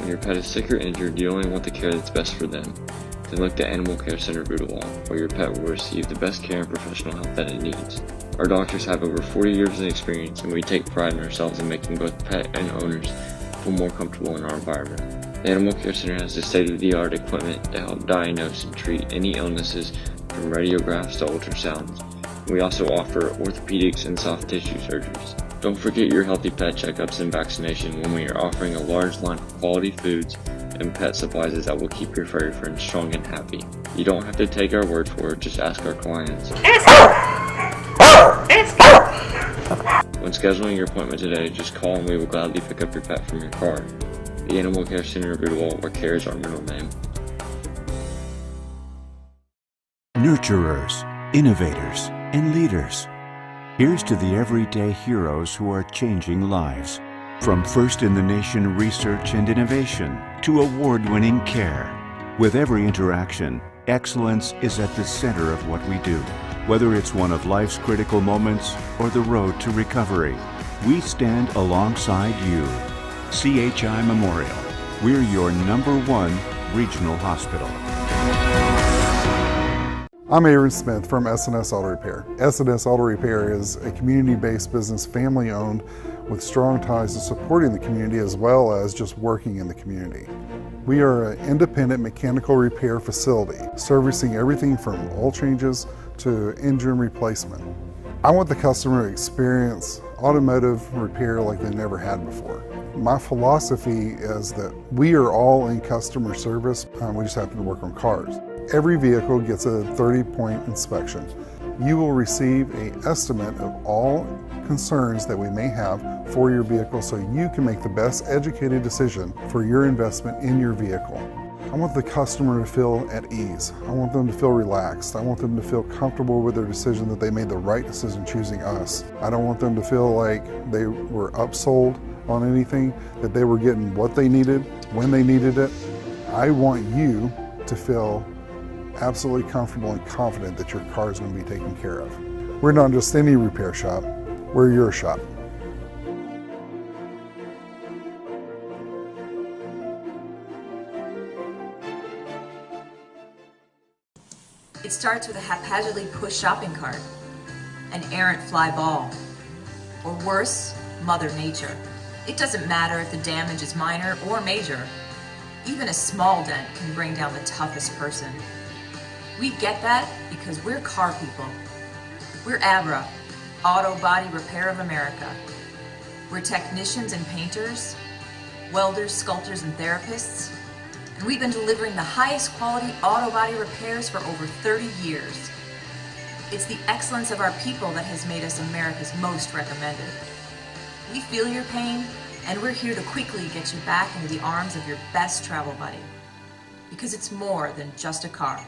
your pet is sick or injured, you only want the care that's best for them. Then look to Animal Care Center of Ooltewah, where your pet will receive the best care and professional help that it needs. Our doctors have over 40 years of experience, and we take pride in ourselves in making both pet and owners feel more comfortable in our environment. The Animal Care Center has the state-of-the-art equipment to help diagnose and treat any illnesses from radiographs to ultrasounds. We also offer orthopedics and soft tissue surgeries. Don't forget your healthy pet checkups and vaccination when we are offering a large line of quality foods and pet supplies that will keep your furry friends strong and happy. You don't have to take our word for it, just ask our clients. When scheduling your appointment today, just call and we will gladly pick up your pet from your car. The Animal Care Center of Ooltewah, where care is our middle name. Nurturers, innovators, and leaders. Here's to the everyday heroes who are changing lives. From first-in-the-nation research and innovation to award-winning care. With every interaction, excellence is at the center of what we do. Whether it's one of life's critical moments or the road to recovery, we stand alongside you. CHI Memorial. We're your #1 regional hospital. I'm Aaron Smith from S&S Auto Repair. S&S Auto Repair is a community-based business, family-owned, with strong ties to supporting the community as well as just working in the community. We are an independent mechanical repair facility, servicing everything from oil changes to engine replacement. I want the customer to experience automotive repair like they never had before. My philosophy is that we are all in customer service, we just happen to work on cars. Every vehicle gets a 30-point inspection. You will receive an estimate of all concerns that we may have for your vehicle so you can make the best educated decision for your investment in your vehicle. I want the customer to feel at ease. I want them to feel relaxed. I want them to feel comfortable with their decision that they made the right decision choosing us. I don't want them to feel like they were upsold on anything, that they were getting what they needed, when they needed it. I want you to feel absolutely comfortable and confident that your car is going to be taken care of. We're not just any repair shop, we're your shop. It starts with a haphazardly pushed shopping cart, an errant fly ball, or worse, Mother Nature. It doesn't matter if the damage is minor or major. Even a small dent can bring down the toughest person. We get that because we're car people. We're ABRA, Auto Body Repair of America. We're technicians and painters, welders, sculptors, and therapists, and we've been delivering the highest quality auto body repairs for over 30 years. It's the excellence of our people that has made us America's most recommended. We feel your pain, and we're here to quickly get you back into the arms of your best travel buddy, because it's more than just a car.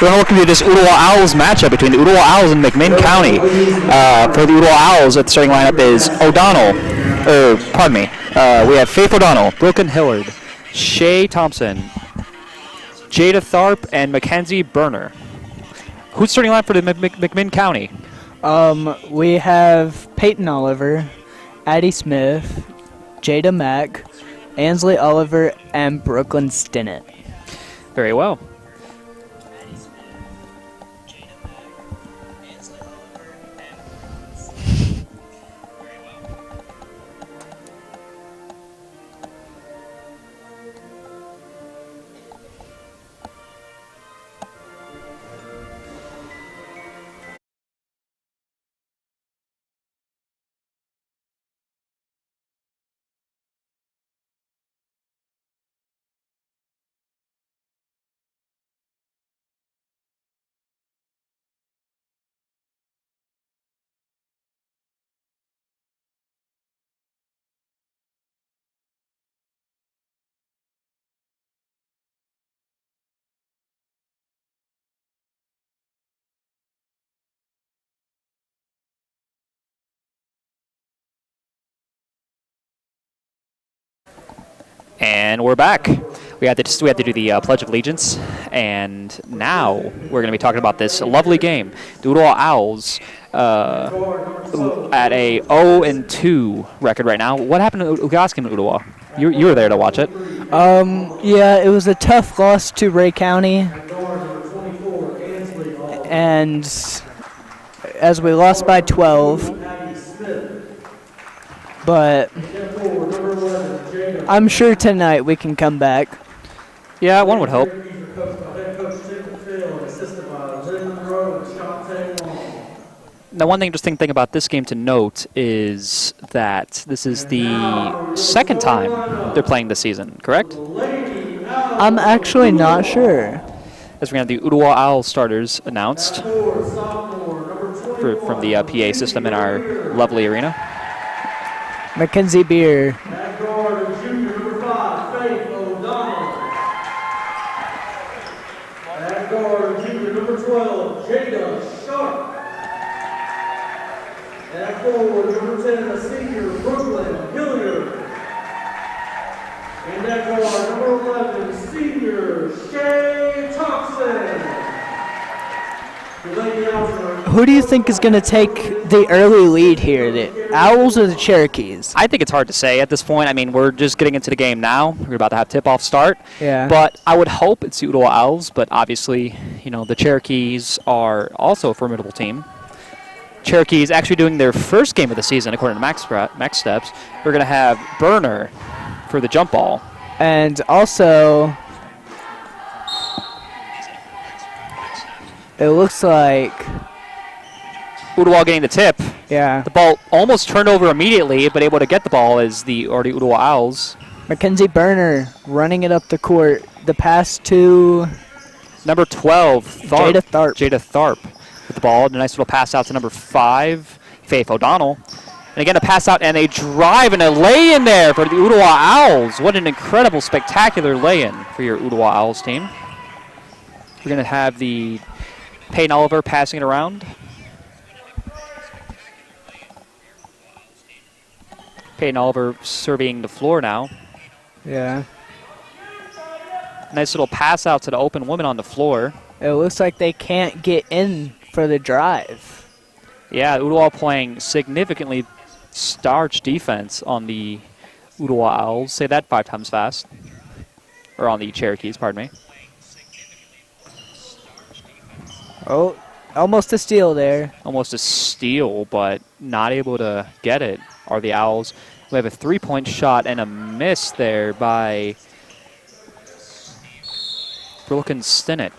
We're going to welcome you to this Ooltewah Owls matchup between the Ooltewah Owls and McMinn County. For the Ooltewah Owls, the starting lineup is we have Faith O'Donnell, Brooklyn Hillard, Shay Thompson, Jada Tharp, and Mackenzie Berner. Who's starting line for the McMinn County? We have Peyton Oliver, Addie Smith, Jada Mack, Ansley Oliver, and Brooklyn Stinnett. Very well. And we're back. We had to do the Pledge of Allegiance, and now we're going to be talking about this lovely game. The Ooltewah Owls at a 0-2 record right now. What happened to Ugaski and Ooltewah? You were there to watch it. Yeah, it was a tough loss to Ray County, and as we lost by 12, but I'm sure tonight we can come back. Yeah, one would hope. Now, one interesting thing about this game to note is that this is the second time they're playing this season, correct? I'm actually not sure. As we have the Ooltewah Owl starters announced from the PA system in our lovely arena. Mackenzie Beer. A senior, Brooklyn Hilliard. And that guard, number 11, senior, Shay Thompson. Who do you think is going to take the early lead here, the Owls or the Cherokees? I think it's hard to say at this point. I mean, we're just getting into the game now. We're about to have tip-off start. Yeah. But I would hope it's the Ooltewah Owls, but obviously, you know, the Cherokees are also a formidable team. Cherokees actually doing their first game of the season, according to Max Steps. We're going to have Berner for the jump ball. And also, it looks like Ooltewah getting the tip. Yeah. The ball almost turned over immediately, but able to get the ball is the Ooltewah Owls. Mackenzie Berner running it up the court. The pass to number 12, Jada Tharp. Jada Tharp with the ball. A nice little pass out to number 5, Faith O'Donnell. And again, a pass out and a drive and a lay-in there for the Ooltewah Owls. What an incredible, spectacular lay-in for your Ooltewah Owls team. We're going to have the Peyton Oliver passing it around. Peyton Oliver surveying the floor now. Yeah. Nice little pass out to the open woman on the floor. It looks like they can't get in for the drive. Yeah, Ooltewah playing significantly starch defense on the Ooltewah Owls. Say that 5 times fast. Or on the Cherokees, pardon me. Oh, almost a steal there. Almost a steal, but not able to get it are the Owls. We have a 3-point shot and a miss there by Brooklyn Stinnett.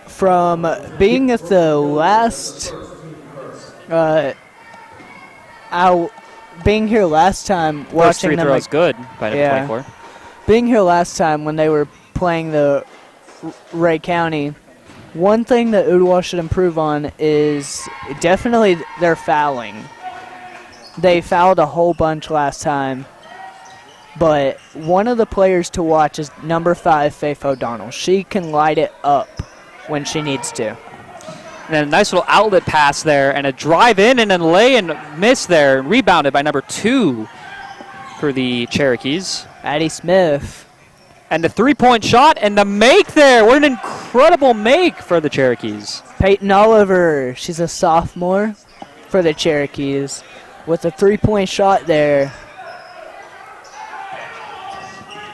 From being at the last, being here last time, First watching free them. throw is good by number 24. Being here last time when they were playing the Ray County, one thing that Ooltewah should improve on is definitely their fouling. They fouled a whole bunch last time. But one of the players to watch is number 5, Faith O'Donnell. She can light it up when she needs to. And then a nice little outlet pass there, and a drive in and then lay and miss there. Rebounded by number 2 for the Cherokees. Addie Smith. And the three-point shot and the make there. What an incredible make for the Cherokees. Peyton Oliver, she's a sophomore for the Cherokees with a three-point shot there.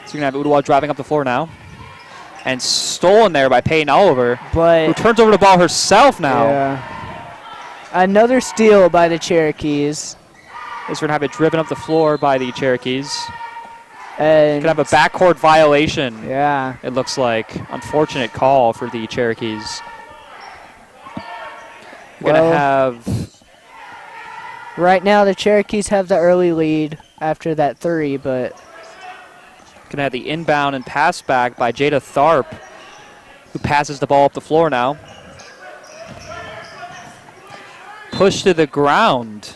So you're going to have Ooltewah driving up the floor now. And stolen there by Peyton Oliver, who turns over the ball herself now. Yeah. Another steal by the Cherokees. Is going to have it driven up the floor by the Cherokees. And Going to have a backcourt violation. Yeah. It looks like. Unfortunate call for the Cherokees. Going to have... Right now the Cherokees have the early lead after that 3, but... Going to have the inbound and pass back by Jada Tharp, who passes the ball up the floor now. Pushed to the ground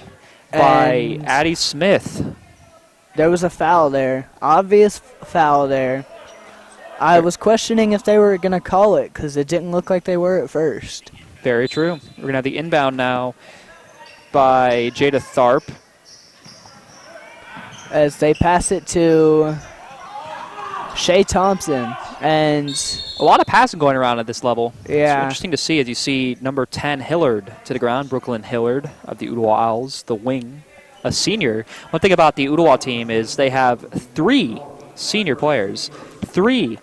by Addie Smith. There was a foul there. Obvious foul there. I was questioning if they were going to call it because it didn't look like they were at first. Very true. We're going to have the inbound now by Jada Tharp. As they pass it to Shea Thompson. And a lot of passing going around at this level. Yeah. It's interesting to see as you see number 10 Hillard to the ground, Brooklyn Hillard of the Ooltewah Owls, the wing, a senior. One thing about the Ooltewah team is they have 3 senior players. They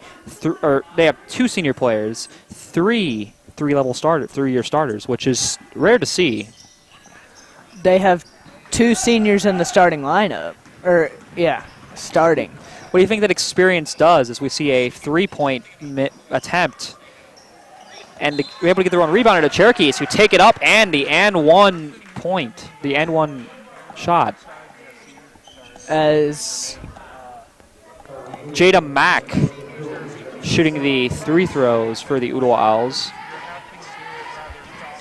have 2 senior players, 3 3-year starters, which is rare to see. They have 2 seniors in the starting lineup. Starting. What do you think that experience does as we see a 3-point attempt and we're able to get their own rebound to Cherokees, who take it up and the and one shot. As Jada Mack shooting the 3 throws for the Ooltewah Owls,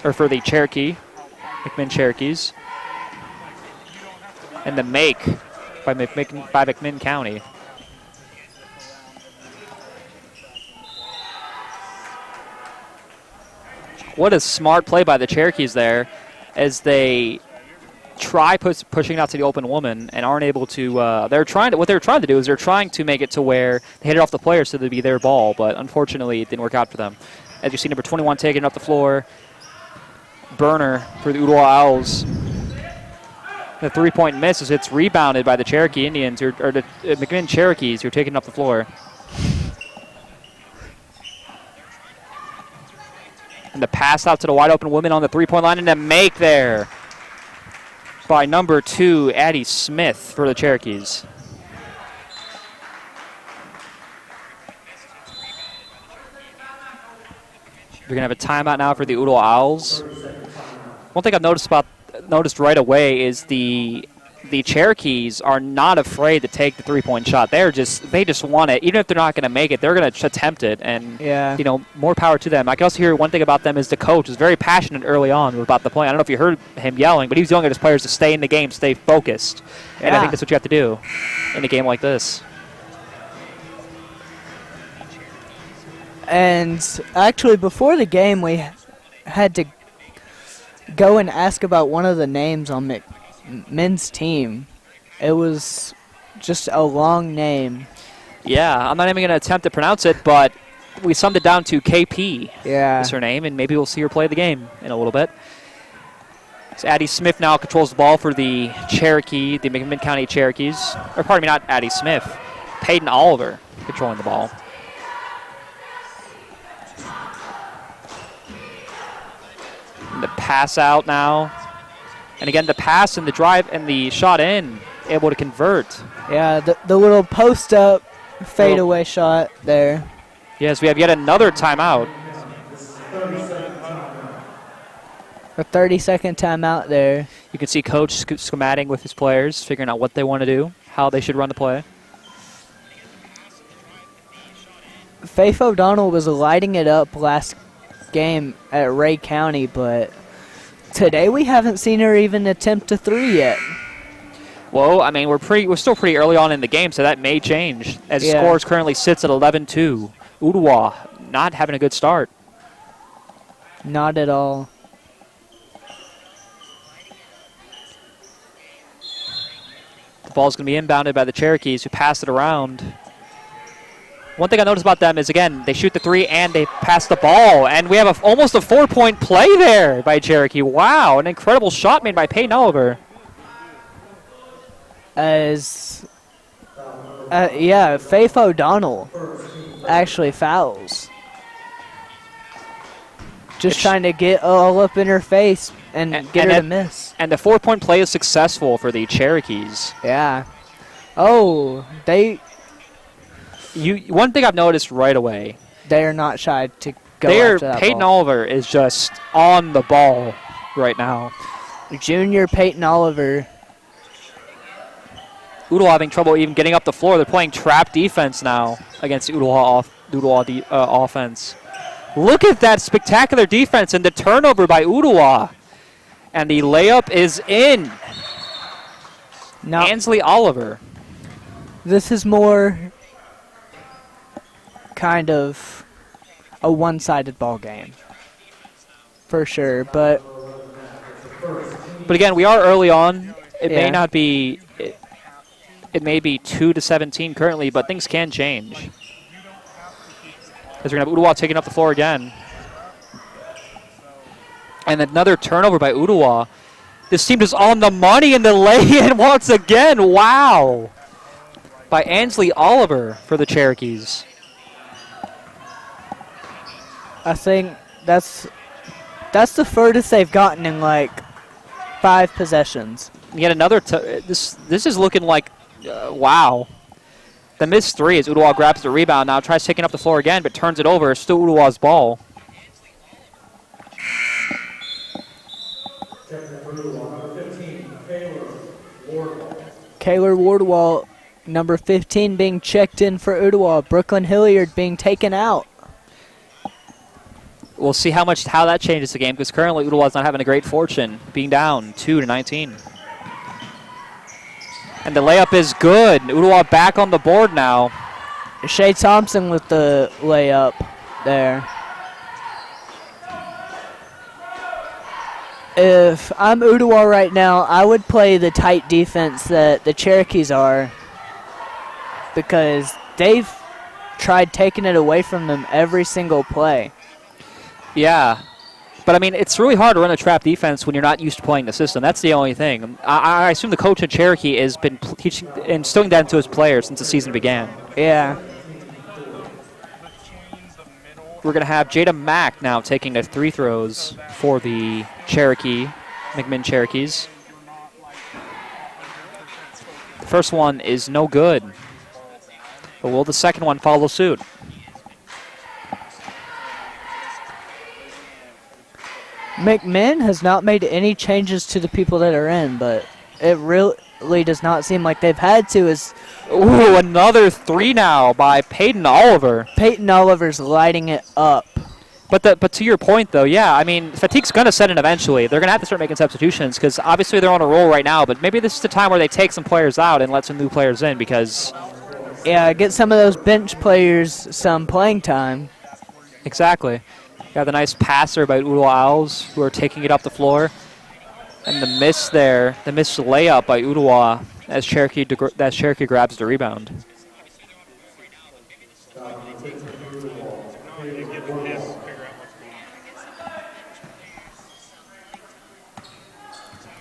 or for the McMinn Cherokees. And the make by McMinn County. What a smart play by the Cherokees there as they try pushing out to the open woman and aren't able to. What they're trying to do is they're trying to make it to where they hit it off the player so it'd be their ball, but unfortunately it didn't work out for them. As you see, number 21 taking it up the floor. Burner for the Ooltewah Owls. The 3-point miss as it's rebounded by the Cherokee Indians, or the McMinn Cherokees, who are taking up the floor. And the pass out to the wide open woman on the 3-point line, and a make there by number 2, Addie Smith for the Cherokees. We're going to have a timeout now for the Ooltewah Owls. One thing I've noticed right away is the Cherokees are not afraid to take the 3-point shot. They just want it. Even if they're not going to make it, they're going to attempt it. And more power to them. I can also hear one thing about them is the coach was very passionate early on about the play. I don't know if you heard him yelling, but he was yelling at his players to stay in the game, stay focused. And I think that's what you have to do in a game like this. And actually, before the game, we had to go and ask about one of the names on McMinn's team. It was just a long name. Yeah, I'm not even going to attempt to pronounce it, but we summed it down to KP. Yeah. Is her name, and maybe we'll see her play the game in a little bit. So Addie Smith now controls the ball for the McMinn County Cherokees. Or pardon me, not Addie Smith. Peyton Oliver controlling the ball. And the pass out now. And again, the pass and the drive and the shot in, able to convert. Yeah, the little post-up fadeaway shot there. Yes, we have yet another timeout. A 30-second timeout there. You can see Coach schematic with his players, figuring out what they want to do, how they should run the play. Faith O'Donnell was lighting it up last game at Ray County, but today we haven't seen her even attempt a 3 yet. Well, I mean, we're still pretty early on in the game, so that may change. As the score currently sits at 11-2. Ooltewah not having a good start. Not at all. The ball's going to be inbounded by the Cherokees, who pass it around. One thing I noticed about them is, again, they shoot the three and they pass the ball. And we have almost a 4-point play there by Cherokee. Wow, an incredible shot made by Peyton Oliver. Faith O'Donnell actually fouls. Just trying to get all up in her face and get her to miss. And the 4-point play is successful for the Cherokees. Yeah. Oh, one thing I've noticed right away. They are not shy to go after that Peyton ball. Oliver is just on the ball right now. Junior Peyton Oliver. Ooltewah having trouble even getting up the floor. They're playing trap defense now against Ooltewah offense. Look at that spectacular defense and the turnover by Ooltewah. And the layup is in. Now, Ansley Oliver. This is more kind of a one-sided ball game. For sure, but again, we are early on. It may not be... It may be 2-17 currently, but things can change. As we're going to have Ooltewah taking up the floor again. And another turnover by Ooltewah. This team is on the money in the lay-in once again. Wow. By Ansley Oliver for the Cherokees. I think that's the furthest they've gotten in like 5 possessions. Yet another. This is looking like wow. The missed three as Ooltewah grabs the rebound now, tries taking up the floor again, but turns it over. It's still Ooltewah's ball. Kaylor Wardwell, number 15, being checked in for Ooltewah. Brooklyn Hilliard being taken out. We'll see how that changes the game, because currently Ooltewah's not having a great fortune, being down 2-19. And the layup is good. Ooltewah back on the board now. Shea Thompson with the layup there. If I'm Ooltewah right now, I would play the tight defense that the Cherokees are, because they've tried taking it away from them every single play. Yeah. But, I mean, it's really hard to run a trap defense when you're not used to playing the system. That's the only thing. I assume the coach at Cherokee has been instilling that into his players since the season began. Yeah. We're going to have Jada Mack now taking the free throws for the McMinn Cherokees. The first one is no good. But will the second one follow suit? McMinn has not made any changes to the people that are in, but it really does not seem like they've had to. Ooh, another three now by Peyton Oliver. Peyton Oliver's lighting it up. But to your point, though, yeah, I mean, fatigue's going to set in eventually. They're going to have to start making substitutions because obviously they're on a roll right now, but maybe this is the time where they take some players out and let some new players in because... Yeah, get some of those bench players some playing time. Exactly. Got the nice passer by Ooltewah Owls, who are taking it up the floor. And the miss there, the missed layup by Ooltewah as Cherokee grabs the rebound.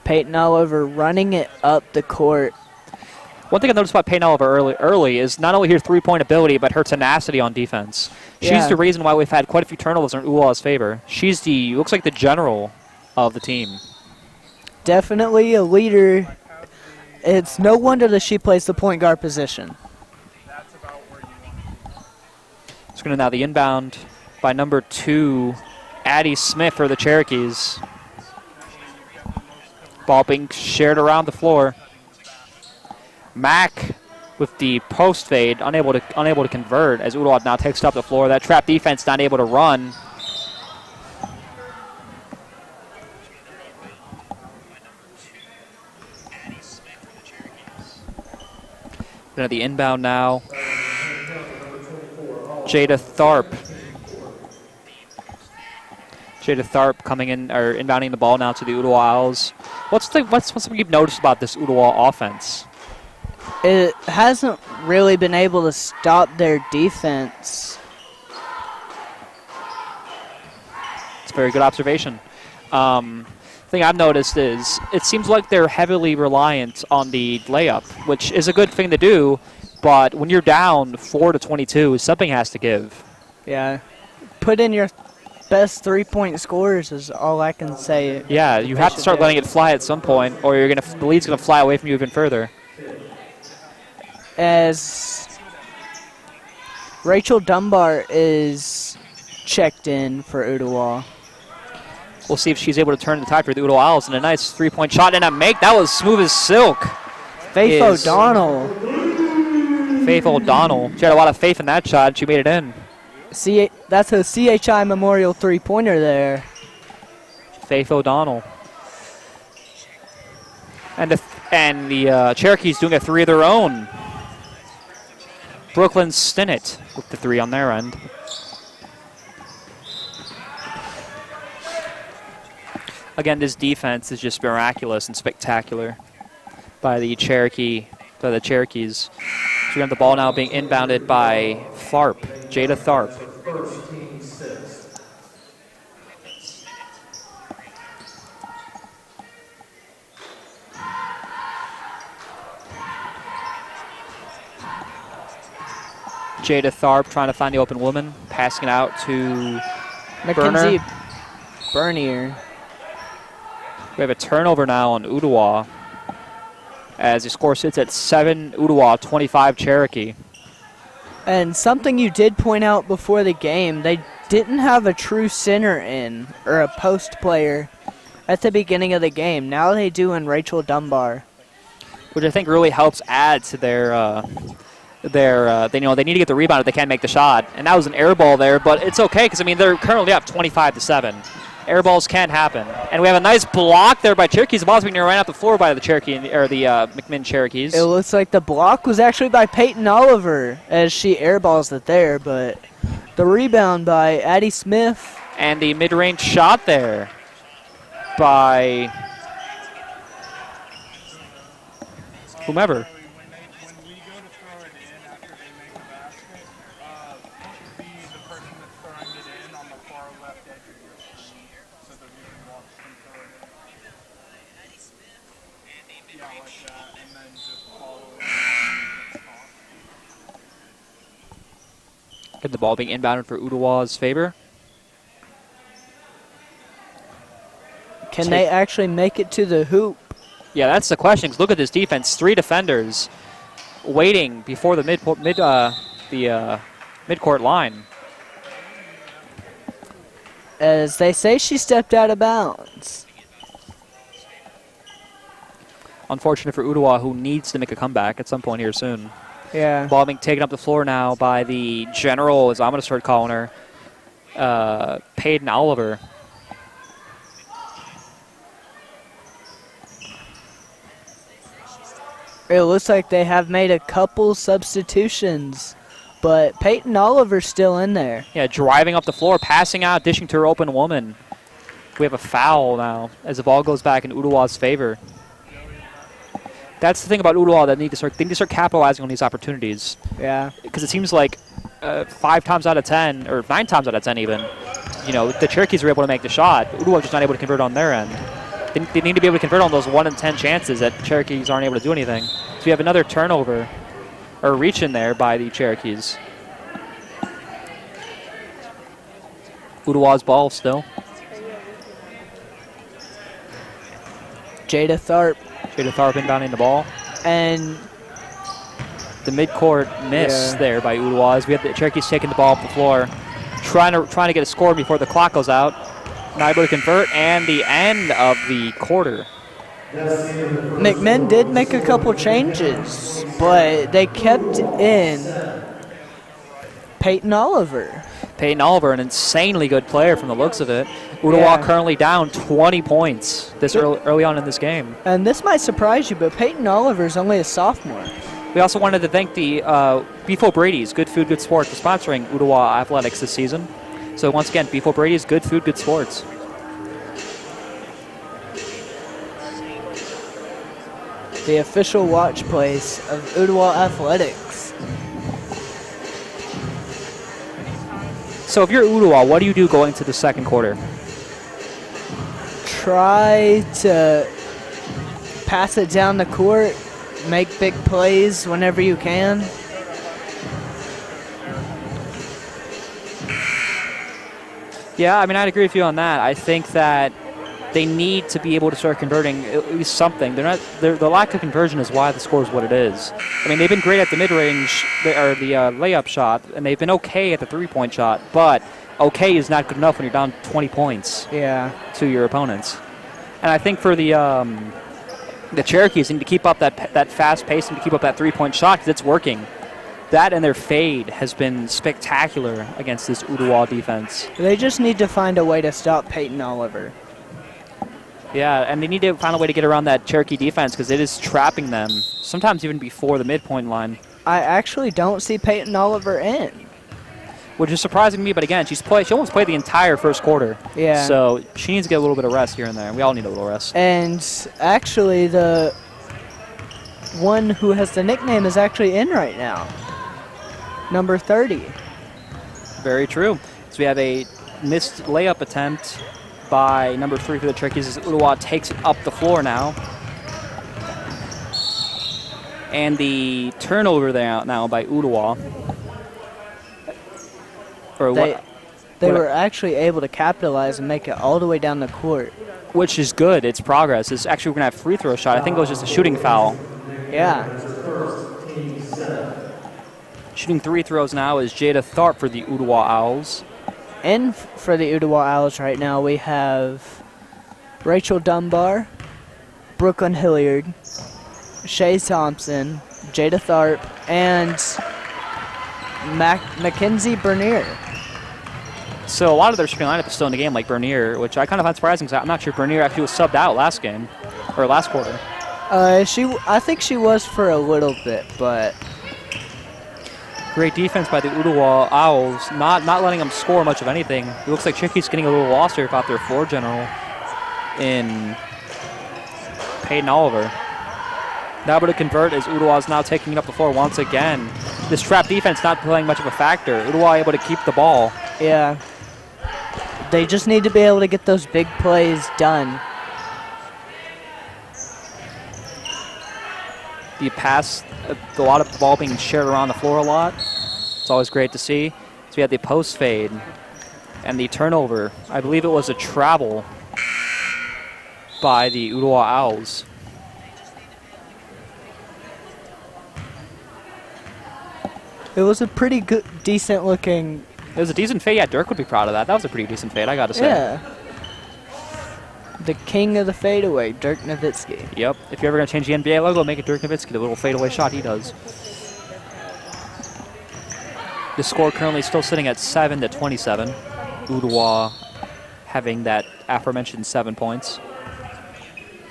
Peyton Oliver running it up the court. One thing I noticed about Peyton Oliver early is not only her three-point ability, but her tenacity on defense. Yeah. She's the reason why we've had quite a few turnovers in Ooltewah's favor. She's looks like the general of the team. Definitely a leader. It's no wonder that she plays the point guard position. It's going to now the inbound by number 2, Addie Smith for the Cherokees. Ball being shared around the floor. Mack with the post fade, unable to convert as Ooltewah now takes up the floor. That trap defense not able to run. Looking at the inbound now. Jada Tharp. Jada Tharp coming in, or inbounding the ball now to the Ooltewah Owls. What's something you've noticed about this Ooltewah offense? It hasn't really been able to stop their defense. It's a very good observation. Thing I've noticed is it seems like they're heavily reliant on the layup, which is a good thing to do, but when you're down 4-22, something has to give. Yeah. Put in your best three-point scorers is all I can say. Yeah, you have to start letting it fly at some point, or you're the lead's going to fly away from you even further. As Rachel Dunbar is checked in for Ooltewah. We'll see if she's able to turn the tide for the Ooltewah Owls, and a nice three-point shot and a make. That was smooth as silk. Faith O'Donnell. Faith O'Donnell. She had a lot of faith in that shot. She made it in. That's a CHI Memorial three-pointer there. Faith O'Donnell. And the Cherokees doing a three of their own. Brooklyn Stinnett with the three on their end. Again, this defense is just miraculous and spectacular by the Cherokees. So we have the ball now being inbounded by Tharp, Jada Tharp. Jada Tharp trying to find the open woman, passing it out to Mackenzie Bernier. We have a turnover now on Ooltewah as the score sits at 7 Ooltewah, 25 Cherokee. And something you did point out before the game, they didn't have a true center in, or a post player, at the beginning of the game. Now they do in Rachel Dunbar. Which I think really helps add to they need to get the rebound if they can't make the shot. And that was an air ball there, but it's okay because, I mean, they're currently up 25-7. Air balls can happen. And we have a nice block there by Cherokees. The ball's being ran off the floor by the McMinn Cherokees. It looks like the block was actually by Peyton Oliver as she airballs it there, but the rebound by Addie Smith. And the mid-range shot there by whomever. Get the ball being inbounded for Ooltewah's favor. Can they actually make it to the hoop? Yeah, that's the question. Look at this defense. 3 defenders waiting before the midcourt line. As they say, she stepped out of bounds. Unfortunate for Ooltewah, who needs to make a comeback at some point here soon. Yeah. Ball being taken up the floor now by the general, as I'm going to start calling her, Peyton Oliver. It looks like they have made a couple substitutions, but Peyton Oliver's still in there. Yeah, driving up the floor, passing out, dishing to her open woman. We have a foul now as the ball goes back in Ooltewah's favor. That's the thing about Ooltewah, that they need to start capitalizing on these opportunities. Yeah. Because it seems like 5 times out of 10, or 9 times out of 10 even, the Cherokees are able to make the shot. Ooltewah just not able to convert on their end. They need to be able to convert on those 1 in 10 chances that Cherokees aren't able to do anything. So we have another turnover, or reach in there by the Cherokees. Ooltewah's ball still. Jada Tharp. Jada Tharp inbounding the ball. And the midcourt miss there by Ooltewah as we have the Cherokees taking the ball off the floor, trying to get a score before the clock goes out. Not able to convert, and the end of the quarter. McMinn did make a couple changes, but they kept in Peyton Oliver. Peyton Oliver, an insanely good player from the looks of it. Ooltewah currently down 20 points this early on in this game. And this might surprise you, but Peyton Oliver is only a sophomore. We also wanted to thank the Beef O'Brady's, Good Food, Good Sports, for sponsoring Ooltewah Athletics this season. So once again, Beef O'Brady's, Good Food, Good Sports. The official watch place of Ooltewah Athletics. So if you're Ooltewah, what do you do going to the second quarter? Try to pass it down the court, make big plays whenever you can. Yeah, I mean, I'd agree with you on that. I think that they need to be able to start converting at least something. The lack of conversion is why the score is what it is. I mean, they've been great at the mid-range, or the layup shot, and they've been okay at the three-point shot, but okay is not good enough when you're down 20 points to your opponents. And I think for the Cherokees need to keep up that fast pace and to keep up that three-point shot because it's working. That and their fade has been spectacular against this Ooltewah defense. They just need to find a way to stop Peyton Oliver. Yeah, and they need to find a way to get around that Cherokee defense because it is trapping them, sometimes even before the midpoint line. I actually don't see Peyton Oliver in. Which is surprising me, but again, she almost played the entire first quarter. Yeah. So she needs to get a little bit of rest here and there. We all need a little rest. And actually, the one who has the nickname is actually in right now. Number 30. Very true. So we have a missed layup attempt by number 3 for the Cherokees as Ooltewah takes it up the floor now. And the turnover there now by Ooltewah. They were actually able to capitalize and make it all the way down the court. Which is good. It's progress. It's actually, we're going to have free throw shot. I think it was just a shooting foul. Yeah. Shooting 3 throws now is Jada Tharp for the Ooltewah Owls. And for the Ooltewah Owls right now, we have Rachel Dunbar, Brooklyn Hilliard, Shay Thompson, Jada Tharp, and Mackenzie Bernier. So a lot of their starting lineup is still in the game, like Bernier, which I kind of find surprising because I'm not sure Bernier actually was subbed out last game, or last quarter. I think she was for a little bit, but... Great defense by the Ooltewah Owls, not letting them score much of anything. It looks like Cherokees getting a little lost here about their floor general in Peyton Oliver. Now able to convert as Ooltewah is now taking up the floor once again. This trap defense not playing much of a factor. Ooltewah able to keep the ball. Yeah. They just need to be able to get those big plays done. The pass, a lot of the ball being shared around the floor a lot. It's always great to see. So we had the post fade and the turnover. I believe it was a travel by the Ooltewah Owls. It was a pretty good, decent looking... It was a decent fade. Yeah, Dirk would be proud of that. That was a pretty decent fade, I got to say. Yeah. The king of the fadeaway, Dirk Nowitzki. Yep. If you're ever going to change the NBA logo, make it Dirk Nowitzki, the little fadeaway shot he does. The score currently still sitting at 7-27. Ooltewah having that aforementioned 7 points.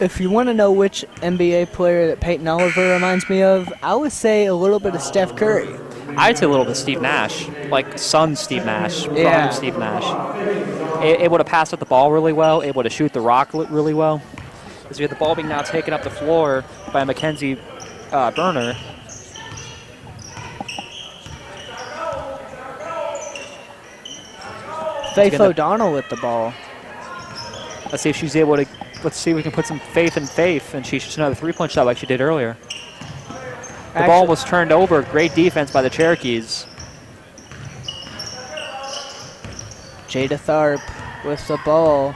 If you want to know which NBA player that Peyton Oliver reminds me of, I would say a little bit of Steph Curry. I'd say a little bit of Steve Nash, like son Steve Nash, Yeah. Steve Nash. Able to pass up the ball really well, able to shoot the rock really well. As we have the ball being now taken up the floor by Mackenzie Berner. Faith O'Donnell with the ball. Let's see if she's able to, let's see if we can put some faith in Faith, and she shoots another three-point shot like she did earlier. The ball was turned over. Great defense by the Cherokees. Jada Tharp with the ball.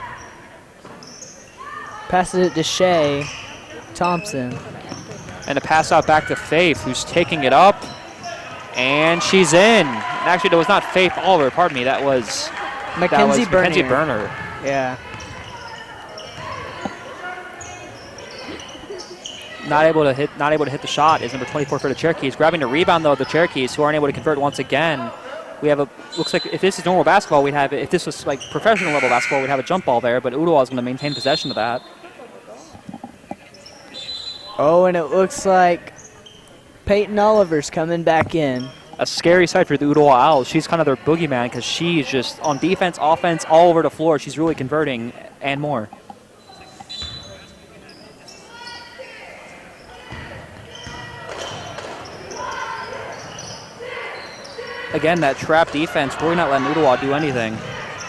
Passes it to Shay Thompson. And a pass out back to Faith, who's taking it up. And she's in. Actually, that was not Faith Oliver, pardon me. That was Mackenzie Berner. Yeah. Not able to hit the shot is number 24 for the Cherokees. Grabbing the rebound though, the Cherokees, who aren't able to convert once again. We have looks like if this is normal basketball, we'd have it. If this was like professional level basketball, we'd have a jump ball there, but Ooltewah is going to maintain possession of that. Oh, and it looks like Peyton Oliver's coming back in. A scary sight for the Ooltewah Owls. She's kind of their boogeyman because she's just on defense, offense, all over the floor. She's really converting and more. Again, that trap defense, we're not letting Ooltewah do anything.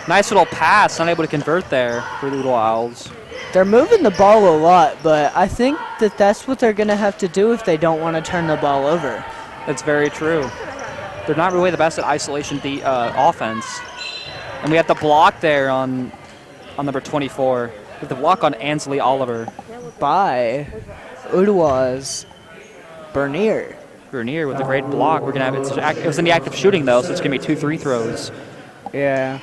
Nice little pass, not able to convert there for the Ooltewah Owls. They're moving the ball a lot, but I think that that's what they're going to have to do if they don't want to turn the ball over. That's very true. They're not really the best at isolation offense. And we have the block there on number 24. We have the block on Ansley Oliver. By Ooltewah's Bernier. Bernier with a great block. We're gonna have it was in the act of shooting though, so it's gonna be 2 free throws. Yeah.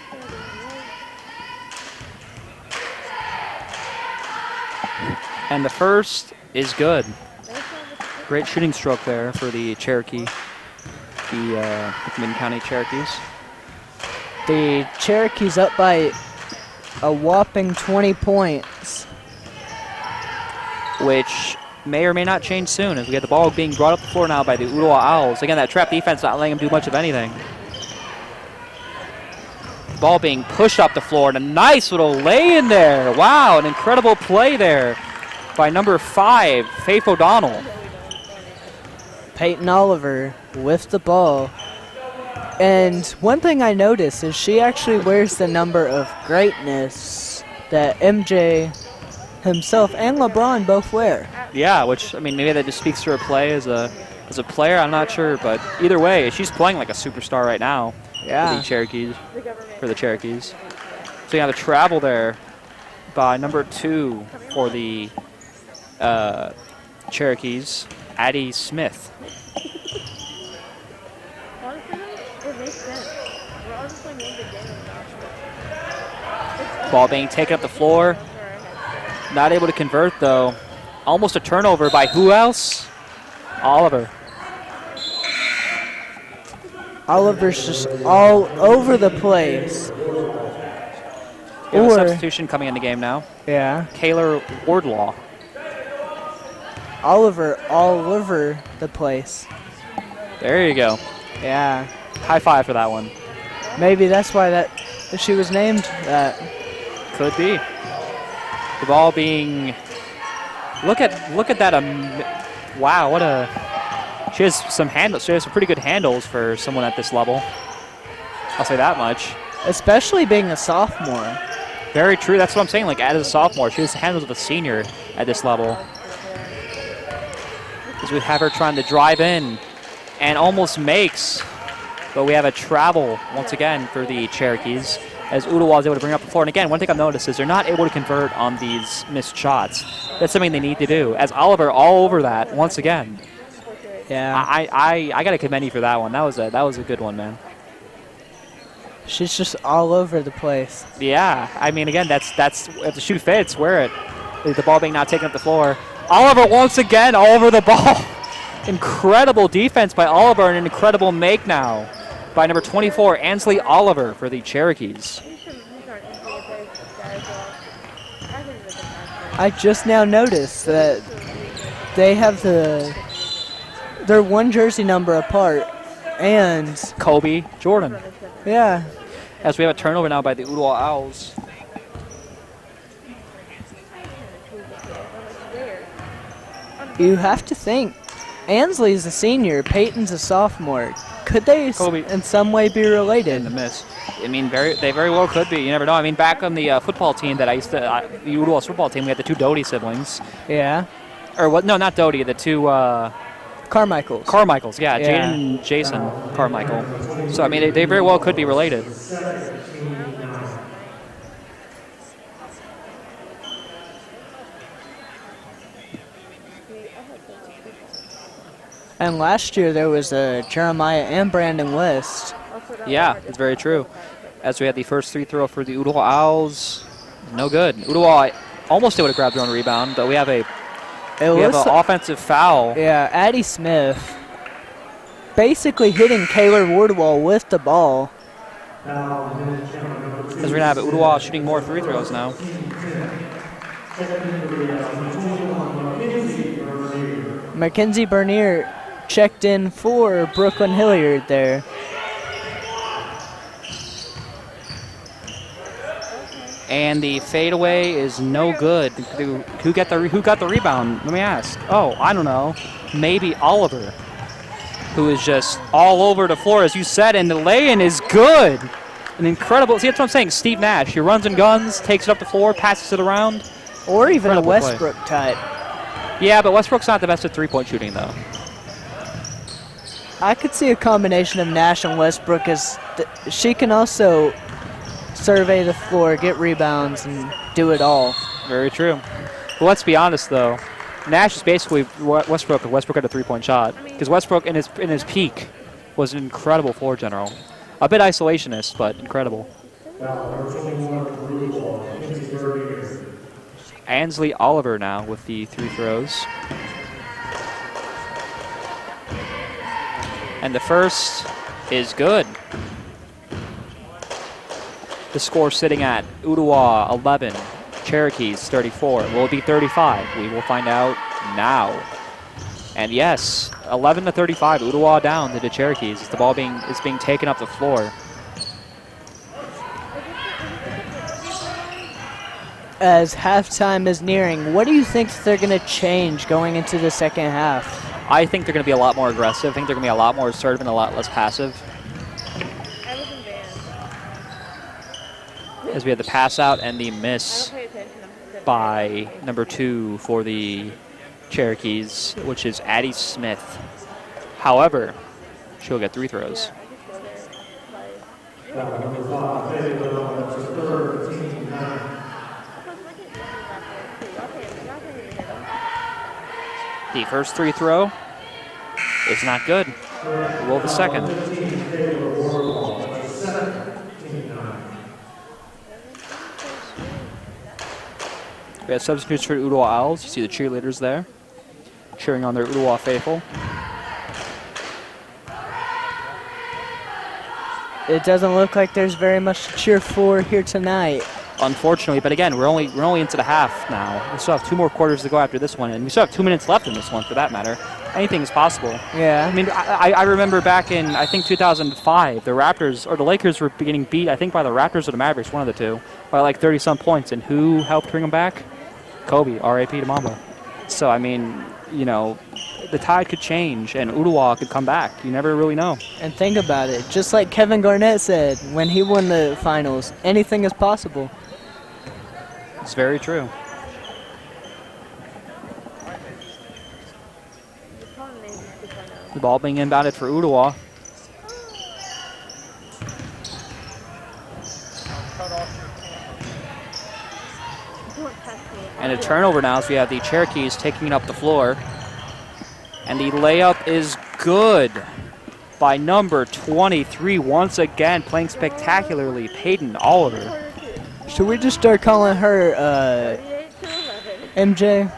And the first is good. Great shooting stroke there for the Cherokee, the McMinn County Cherokees. The Cherokees up by a whopping 20 points. Which may or may not change soon as we get the ball being brought up the floor now by the Ooltewah Owls. Again, that trap defense not letting them do much of anything. Ball being pushed up the floor and a nice little lay in there. Wow, an incredible play there by number 5, Faith O'Donnell. Peyton Oliver with the ball. And one thing I noticed is she actually wears the number of greatness that MJ himself and LeBron both wear. Yeah, which, I mean, maybe that just speaks to her play as a player. I'm not sure, but either way, she's playing like a superstar right now. Yeah. For the Cherokees. So you have to travel there by number 2 for the Cherokees, Addie Smith. Ball being taken up the floor. Not able to convert, though. Almost a turnover by who else? Oliver. Oliver's just all over the place. We have a substitution coming in the game now. Yeah. Kaylor Wardlaw. Oliver all over the place. There you go. Yeah. High five for that one. Maybe that's why that she was named that. Could be. The ball being. Look at that. Wow, what a. She has some handles. She has some pretty good handles for someone at this level. I'll say that much. Especially being a sophomore. Very true. That's what I'm saying. Like, as a sophomore, she has the handles of a senior at this level. As we have her trying to drive in and almost makes. But we have a travel once again for the Cherokees as Ooltewah is able to bring up the floor. And again, one thing I've noticed is they're not able to convert on these missed shots. That's something they need to do. As Oliver all over that once again. Yeah. I gotta commend you for that one. That was a good one, man. She's just all over the place. Yeah, I mean, again, that's if the shoe fits, wear it. The ball being not taken up the floor. Oliver once again all over the ball. Incredible defense by Oliver and an incredible make now by number 24, Ansley Oliver for the Cherokees. I just now noticed that they have they're one jersey number apart, and Kobe Jordan. Yeah. As we have a turnover now by the Ooltewah Owls. You have to think, Ansley's a senior, Peyton's a sophomore. Could they in some way be related? In the miss. I mean, they very well could be. You never know. I mean, back on the football team that I used to, the Ooltewah football team, we had the 2 Doty siblings. Yeah. Or what? No, not Doty. The 2 Carmichaels. Carmichaels, yeah. Jaden and Jason Carmichael. So I mean, they very well could be related. And last year there was Jeremiah and Brandon List. Yeah, it's very true. As we had the first free throw for the Ooltewah Owls, no good. Ooltewah almost able to grab their own rebound, but we have an offensive foul. Yeah, Addie Smith basically hitting Kaylor Wardwell with the ball. As we're going to have Ooltewah shooting more free throws now. Mackenzie Bernier checked in for Brooklyn Hilliard there. And the fadeaway is no good. Who got the rebound? Let me ask. Oh, I don't know. Maybe Oliver, who is just all over the floor, as you said, and the lay-in is good. An incredible. See, that's what I'm saying. Steve Nash. He runs and guns, takes it up the floor, passes it around. Or even Incredible a Westbrook type. Yeah, but Westbrook's not the best at three-point shooting, though. I could see a combination of Nash and Westbrook as she can also survey the floor, get rebounds, and do it all. Very true. Well, let's be honest, though. Nash is basically Westbrook if Westbrook had a three-point shot. Because Westbrook, in his peak, was an incredible floor general. A bit isolationist, but incredible. Ansley Oliver now with the 3 throws. And the first is good. The score sitting at Ooltewah 11, Cherokees 34. Will it be 35? We will find out now. And yes, 11-35, Ooltewah down to the Cherokees. The ball is being taken up the floor. As halftime is nearing, what do you think they're going to change going into the second half? I think they're going to be a lot more aggressive. I think they're going to be a lot more assertive and a lot less passive. As we have the pass out and the miss by number 2 for the Cherokees, which is Addie Smith. However, she'll get 3 throws. The first 3 throw is not good. Will the second? We have substitutes for Ooltewah Owls. You see the cheerleaders there, cheering on their Ooltewah faithful. It doesn't look like there's very much to cheer for here tonight. Unfortunately, but again, we're only into the half now. We still have 2 more quarters to go after this one, and we still have 2 minutes left in this one, for that matter. Anything is possible. Yeah. I mean, I remember back in, I think, 2005, the Raptors, or the Lakers were getting beat, I think, by the Raptors or the Mavericks, one of the two, by like 30-some points. And who helped bring them back? Kobe, R.A.P. to Mamba. So, I mean, you know, the tide could change, and Ooltewah could come back. You never really know. And think about it. Just like Kevin Garnett said when he won the finals, anything is possible. It's very true. The ball being inbounded for Ooltewah. And a turnover now as we have the Cherokees taking it up the floor. And the layup is good by number 23 once again, playing spectacularly, Peyton Oliver. Should we just start calling her MJ?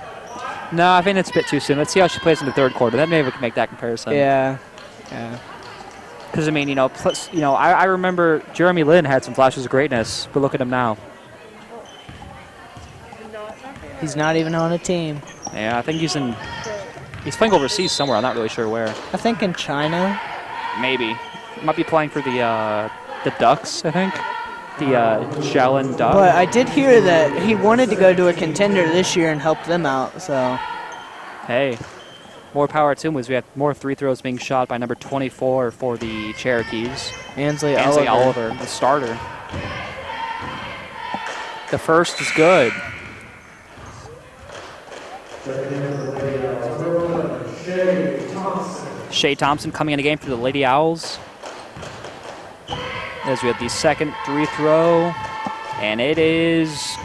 No, I think it's a bit too soon. Let's see how she plays in the third quarter. Then maybe we can make that comparison. Yeah. Because, I mean, you know, plus, you know, I remember Jeremy Lin had some flashes of greatness, but look at him now. He's not even on a team. Yeah, I think he's playing overseas somewhere. I'm not really sure where. I think in China. Maybe. Might be playing for the Ducks, I think. The Shaolin Ducks. But I did hear that he wanted to go to a contender this year and help them out, so. Hey, more power to him as we have more 3 throws being shot by number 24 for the Cherokees. Ansley Oliver, the starter. The first is good. Shea Thompson coming in the game for the Lady Owls. As we have the second 3 throw, and it is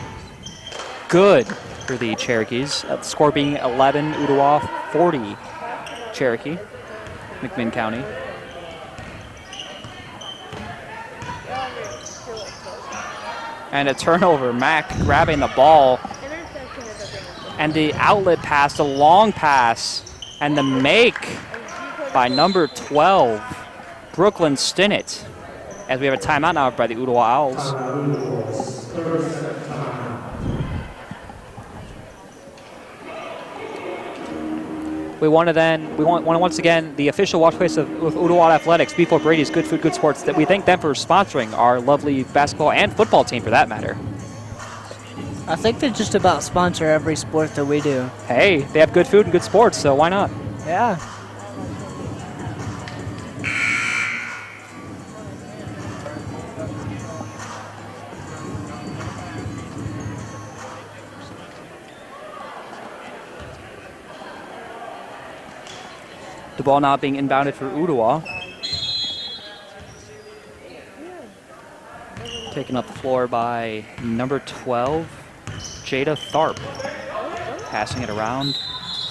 good for the Cherokees. The score being 11, Ooltewah 40, Cherokee, McMinn County. And a turnover, Mack grabbing the ball. And the outlet pass, the long pass, and the make by number 12, Brooklyn Stinnett. As we have a timeout now by the Ooltewah Owls. We want once again the official watch face of Ooltewah Athletics, before Brady's Good Food, Good Sports. That we thank them for sponsoring our lovely basketball and football team, for that matter. I think they just about sponsor every sport that we do. Hey, they have good food and good sports, so why not? Yeah. The ball now being inbounded for Ooltewah. Taken up the floor by number 12, Jada Tharp. Passing it around.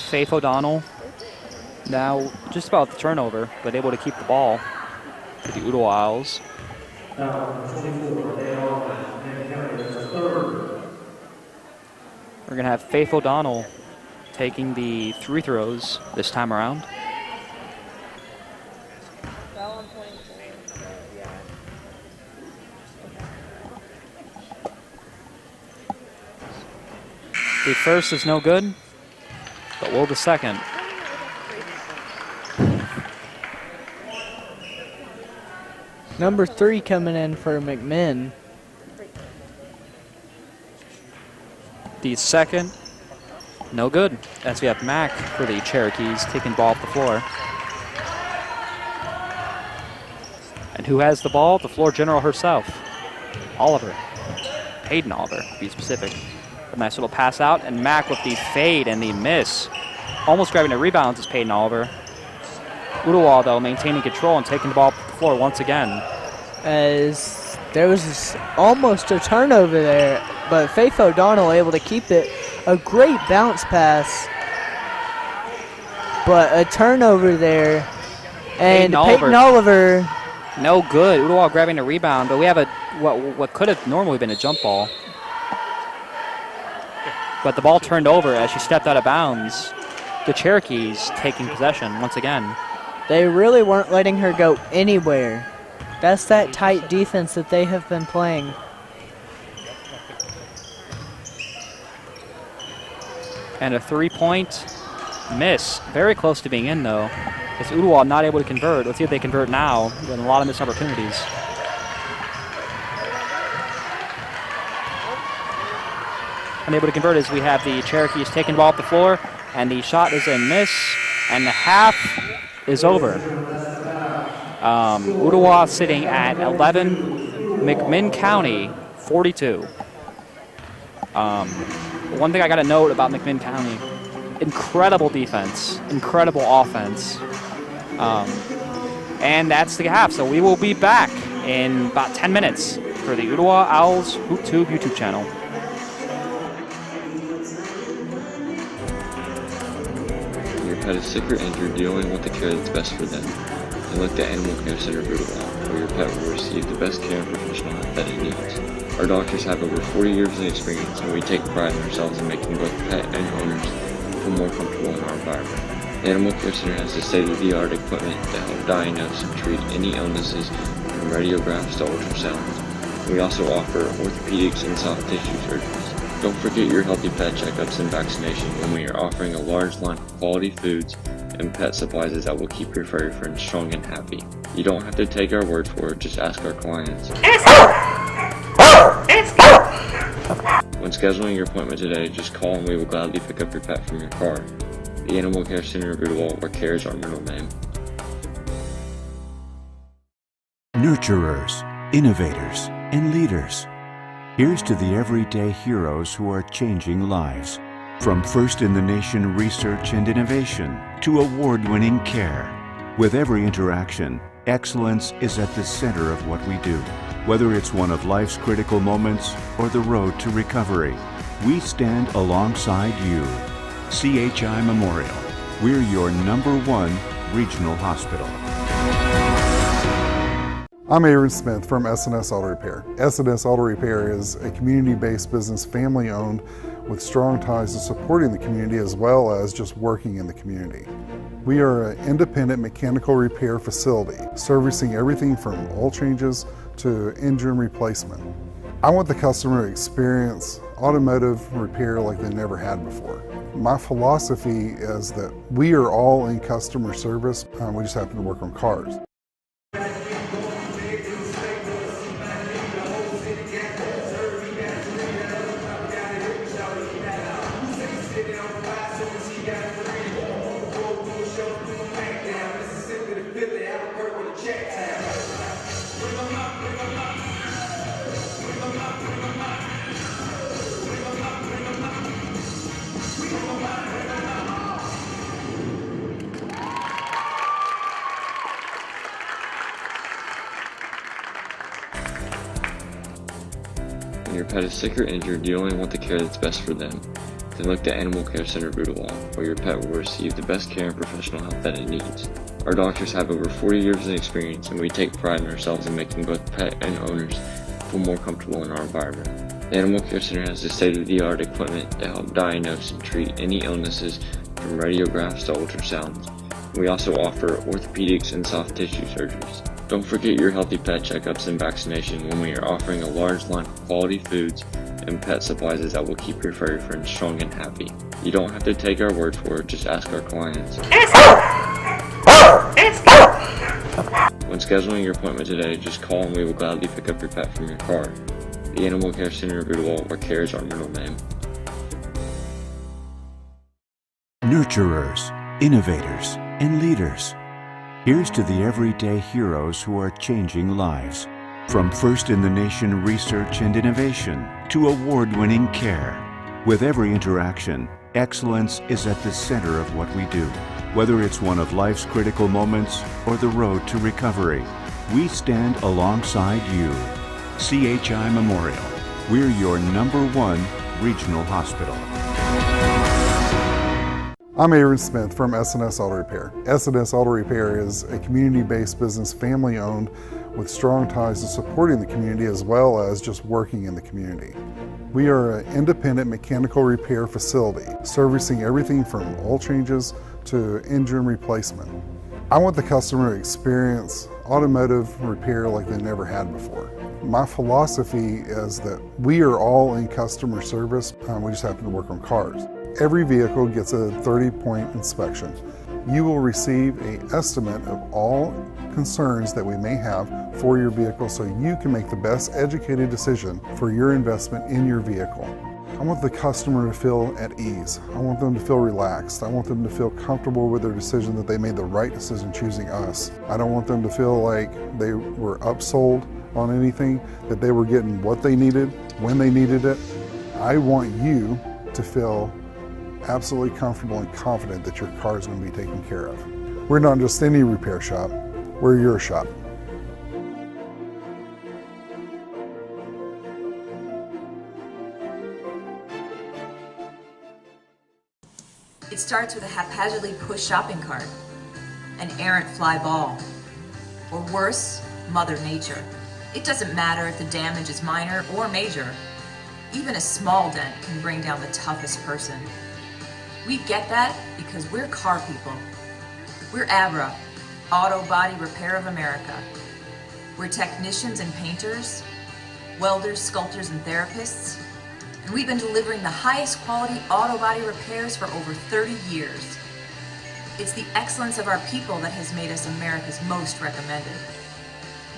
Faith O'Donnell. Now just about the turnover, but able to keep the ball for the Ooltewah Owls. We're going to have Faith O'Donnell taking the free throws this time around. The first is no good, but will the second. Number 3 coming in for McMinn. The second, no good, as we have Mac for the Cherokees taking the ball off the floor. And who has the ball? The floor general herself, Oliver. Hayden Oliver, to be specific. A nice little pass out, and Mac with the fade and the miss. Almost grabbing a rebound is Hayden Oliver. Ooltewah, though, maintaining control and taking the ball off the floor once again. As there was almost a turnover there, but Faith O'Donnell able to keep it. A great bounce pass, but a turnover there. And Peyton Oliver. No good. Ooltewah grabbing a rebound, but we have what could have normally been a jump ball. But the ball turned over as she stepped out of bounds. The Cherokees taking possession once again. They really weren't letting her go anywhere. That's that tight defense that they have been playing. And a three-point miss. Very close to being in, though. It's Ooltewah not able to convert. Let's see if they convert now. With a lot of missed opportunities. Unable to convert as we have the Cherokees taking the ball off the floor, and the shot is a miss, and the half is over. Ooltewah sitting at 11, McMinn County 42. One thing I got to note about McMinn County, incredible defense, incredible offense, and that's the half. So we will be back in about 10 minutes for the Ooltewah Owls HoopTube YouTube channel. Pet is sick or injured, you only want the care that's best for them. Then look to Animal Care Center Ooltewah, where your pet will receive the best care and professional help that it needs. Our doctors have over 40 years of experience, and we take pride in ourselves in making both pet and owners feel more comfortable in our environment. The Animal Care Center has the state-of-the-art equipment to help diagnose and treat any illnesses, from radiographs to ultrasounds. We also offer orthopedics and soft tissue surgeries. Don't forget your healthy pet checkups and vaccination when we are offering a large line of quality foods and pet supplies that will keep your furry friends strong and happy. You don't have to take our word for it, just ask our clients. When scheduling your appointment today, just call and we will gladly pick up your pet from your car. The Animal Care Center of Ooltewah, where care is our middle name. Nurturers, innovators, and leaders. Here's to the everyday heroes who are changing lives. From first in the nation research and innovation to award-winning care. With every interaction, excellence is at the center of what we do. Whether it's one of life's critical moments or the road to recovery, we stand alongside you. CHI Memorial. We're your #1 regional hospital. I'm Aaron Smith from S&S Auto Repair. S&S Auto Repair is a community-based business, family-owned, with strong ties to supporting the community as well as just working in the community. We are an independent mechanical repair facility, servicing everything from oil changes to engine replacement. I want the customer to experience automotive repair like they never had before. My philosophy is that we are all in customer service. We just happen to work on cars. When your pet is sick or injured, you only want the care that's best for them. Then look to Animal Care Center of Ooltewah, where your pet will receive the best care and professional help that it needs. Our doctors have over 40 years of experience, and we take pride in ourselves in making both pet and owners feel more comfortable in our environment. The Animal Care Center has the state-of-the-art equipment to help diagnose and treat any illnesses from radiographs to ultrasounds. We also offer orthopedics and soft tissue surgeries. Don't forget your healthy pet checkups and vaccination when we are offering a large line of quality foods and pet supplies that will keep your furry friends strong and happy. You don't have to take our word for it, just ask our clients. When scheduling your appointment today, just call and we will gladly pick up your pet from your car. The Animal Care Center of Ooltewah, where care is our middle name. Nurturers, innovators, and leaders. Here's to the everyday heroes who are changing lives. From first-in-the-nation research and innovation to award-winning care. With every interaction, excellence is at the center of what we do. Whether it's one of life's critical moments or the road to recovery, we stand alongside you. CHI Memorial. We're your #1 regional hospital. I'm Aaron Smith from S&S Auto Repair. S&S Auto Repair is a community-based business, family-owned, with strong ties to supporting the community as well as just working in the community. We are an independent mechanical repair facility, servicing everything from oil changes to engine replacement. I want the customer to experience automotive repair like they never had before. My philosophy is that we are all in customer service. We just happen to work on cars. Every vehicle gets a 30-point inspection. You will receive an estimate of all concerns that we may have for your vehicle so you can make the best educated decision for your investment in your vehicle. I want the customer to feel at ease. I want them to feel relaxed. I want them to feel comfortable with their decision that they made the right decision choosing us. I don't want them to feel like they were upsold on anything, that they were getting what they needed, when they needed it. I want you to feel absolutely comfortable and confident that your car is going to be taken care of. We're not just any repair shop, we're your shop. It starts with a haphazardly pushed shopping cart, an errant fly ball, or worse, Mother Nature. It doesn't matter if the damage is minor or major. Even a small dent can bring down the toughest person. We get that because we're car people. We're ABRA, Auto Body Repair of America. We're technicians and painters, welders, sculptors, and therapists, and we've been delivering the highest quality auto body repairs for over 30 years. It's the excellence of our people that has made us America's most recommended.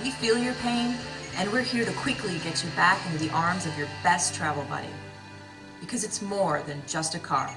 We feel your pain, and we're here to quickly get you back into the arms of your best travel buddy, because it's more than just a car.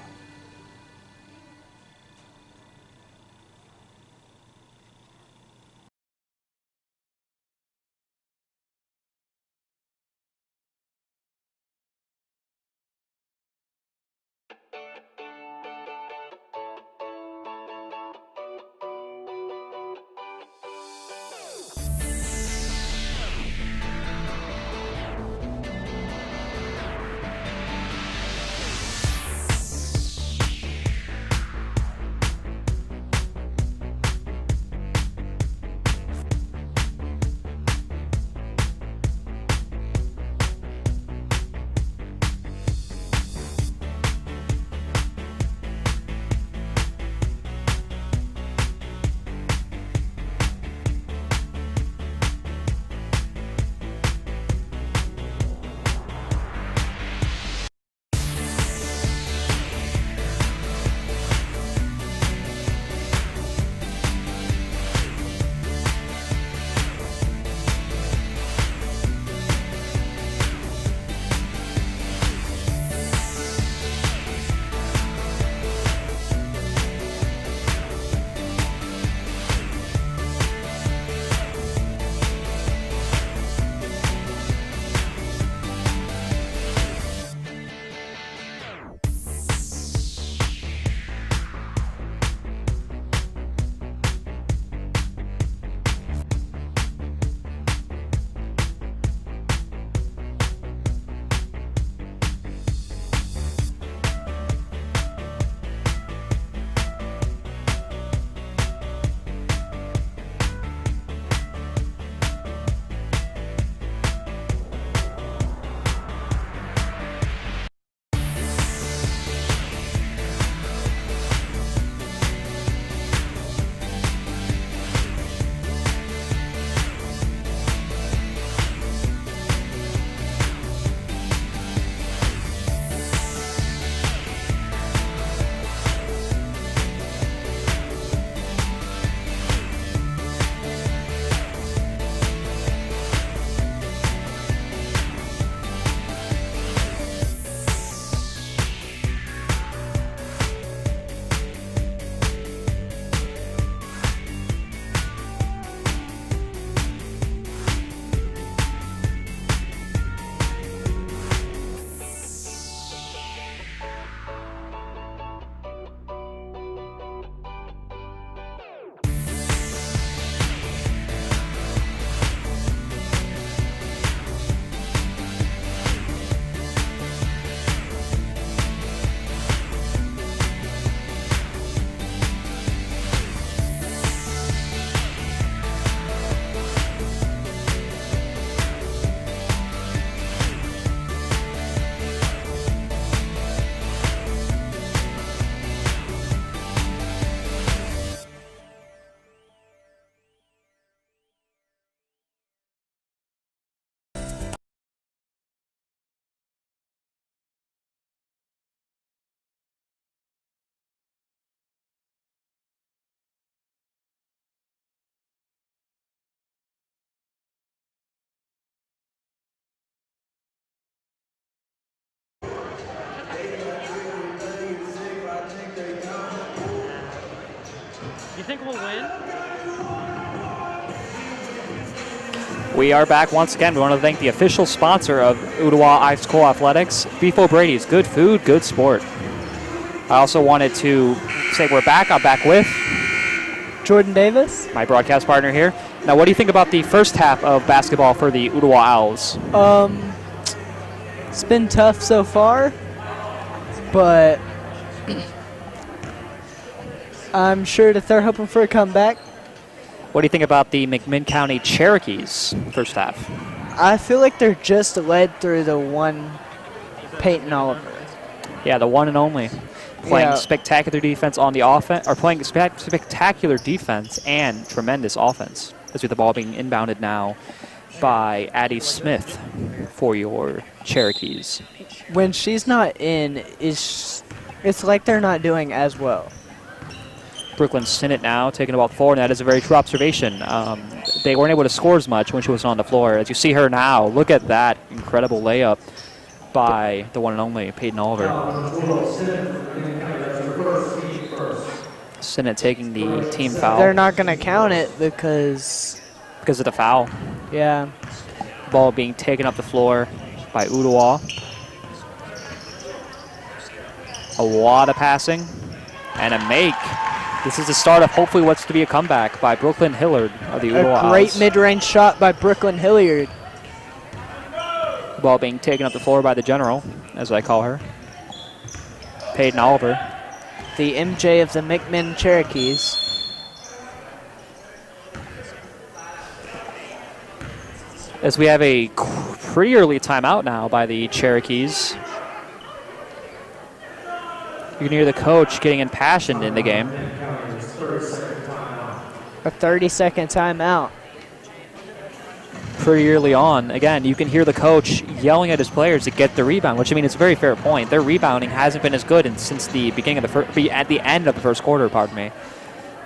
think we'll win? We are back once again. We want to thank the official sponsor of Ooltewah High School Athletics, Beef O'Brady's. Good food, good sport. I also wanted to say we're back. I'm back with Jordan Davis. my broadcast partner here. Now, what do you think about the first half of basketball for the Ooltewah Owls? It's been tough so far, but I'm sure that they're hoping for a comeback. What do you think about the McMinn County Cherokees first half? I feel like they're just led through the one Peyton Oliver. Yeah, the one and only. Playing Yeah. spectacular defense on the offense, or playing spectacular defense and tremendous offense. As with the ball being inbounded now by Addie Smith for your Cherokees. When she's not in, it's like they're not doing as well. Brooklyn Sinnott now taking the ball forward, and that is a very true observation. They weren't able to score as much when she was on the floor. As you see her now, look at that incredible layup by the one and only Peyton Oliver. Sinnott taking the team foul. They're not going to count it because of the foul. Yeah. Ball being taken up the floor by Ooltewah. A lot of passing and a make. This is the start of hopefully what's to be a comeback by Brooklyn Hillard of the Ooltewah A great Owls. mid-range shot by Brooklyn Hilliard. Ball being taken up the floor by the general, as I call her. Peyton Oliver. The MJ of the McMinn Cherokees. As we have a pretty early timeout now by the Cherokees. You can hear the coach getting impassioned in the game. A 30-second timeout. Pretty early on. Again, you can hear the coach yelling at his players to get the rebound, which I mean, it's a very fair point. Their rebounding hasn't been as good since the beginning of at the end of the first quarter, pardon me.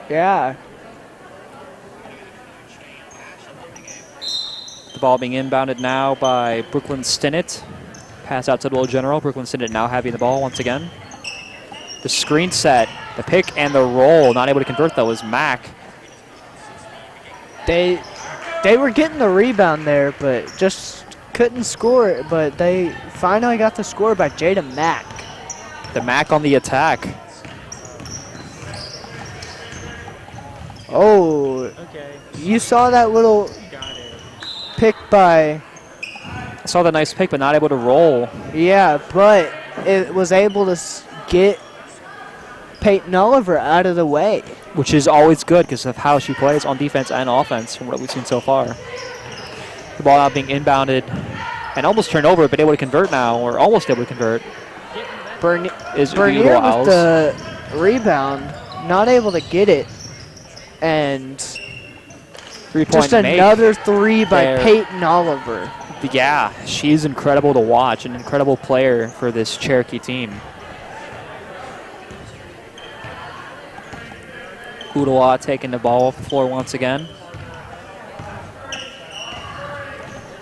Yeah. The ball being inbounded now by Brooklyn Stinnett. Pass out to the little general. Brooklyn Stinnett now having the ball once again. The screen set, the pick and the roll. Not able to convert though is Mack. They were getting the rebound there, but just couldn't score it. But they finally got the score by Jada Mack. The Mack on the attack. Oh, okay. You saw that little pick by... I saw the nice pick, but not able to roll. Yeah, but it was able to get Peyton Oliver out of the way. Which is always good because of how she plays on defense and offense from what we've seen so far. The ball now being inbounded and almost turned over, but able to convert now, or almost able to convert. Bernier Is with the rebound, not able to get it. And just another three by there. Peyton Oliver. Yeah, she's incredible to watch, an incredible player for this Cherokee team. Ooltewah taking the ball off the floor once again.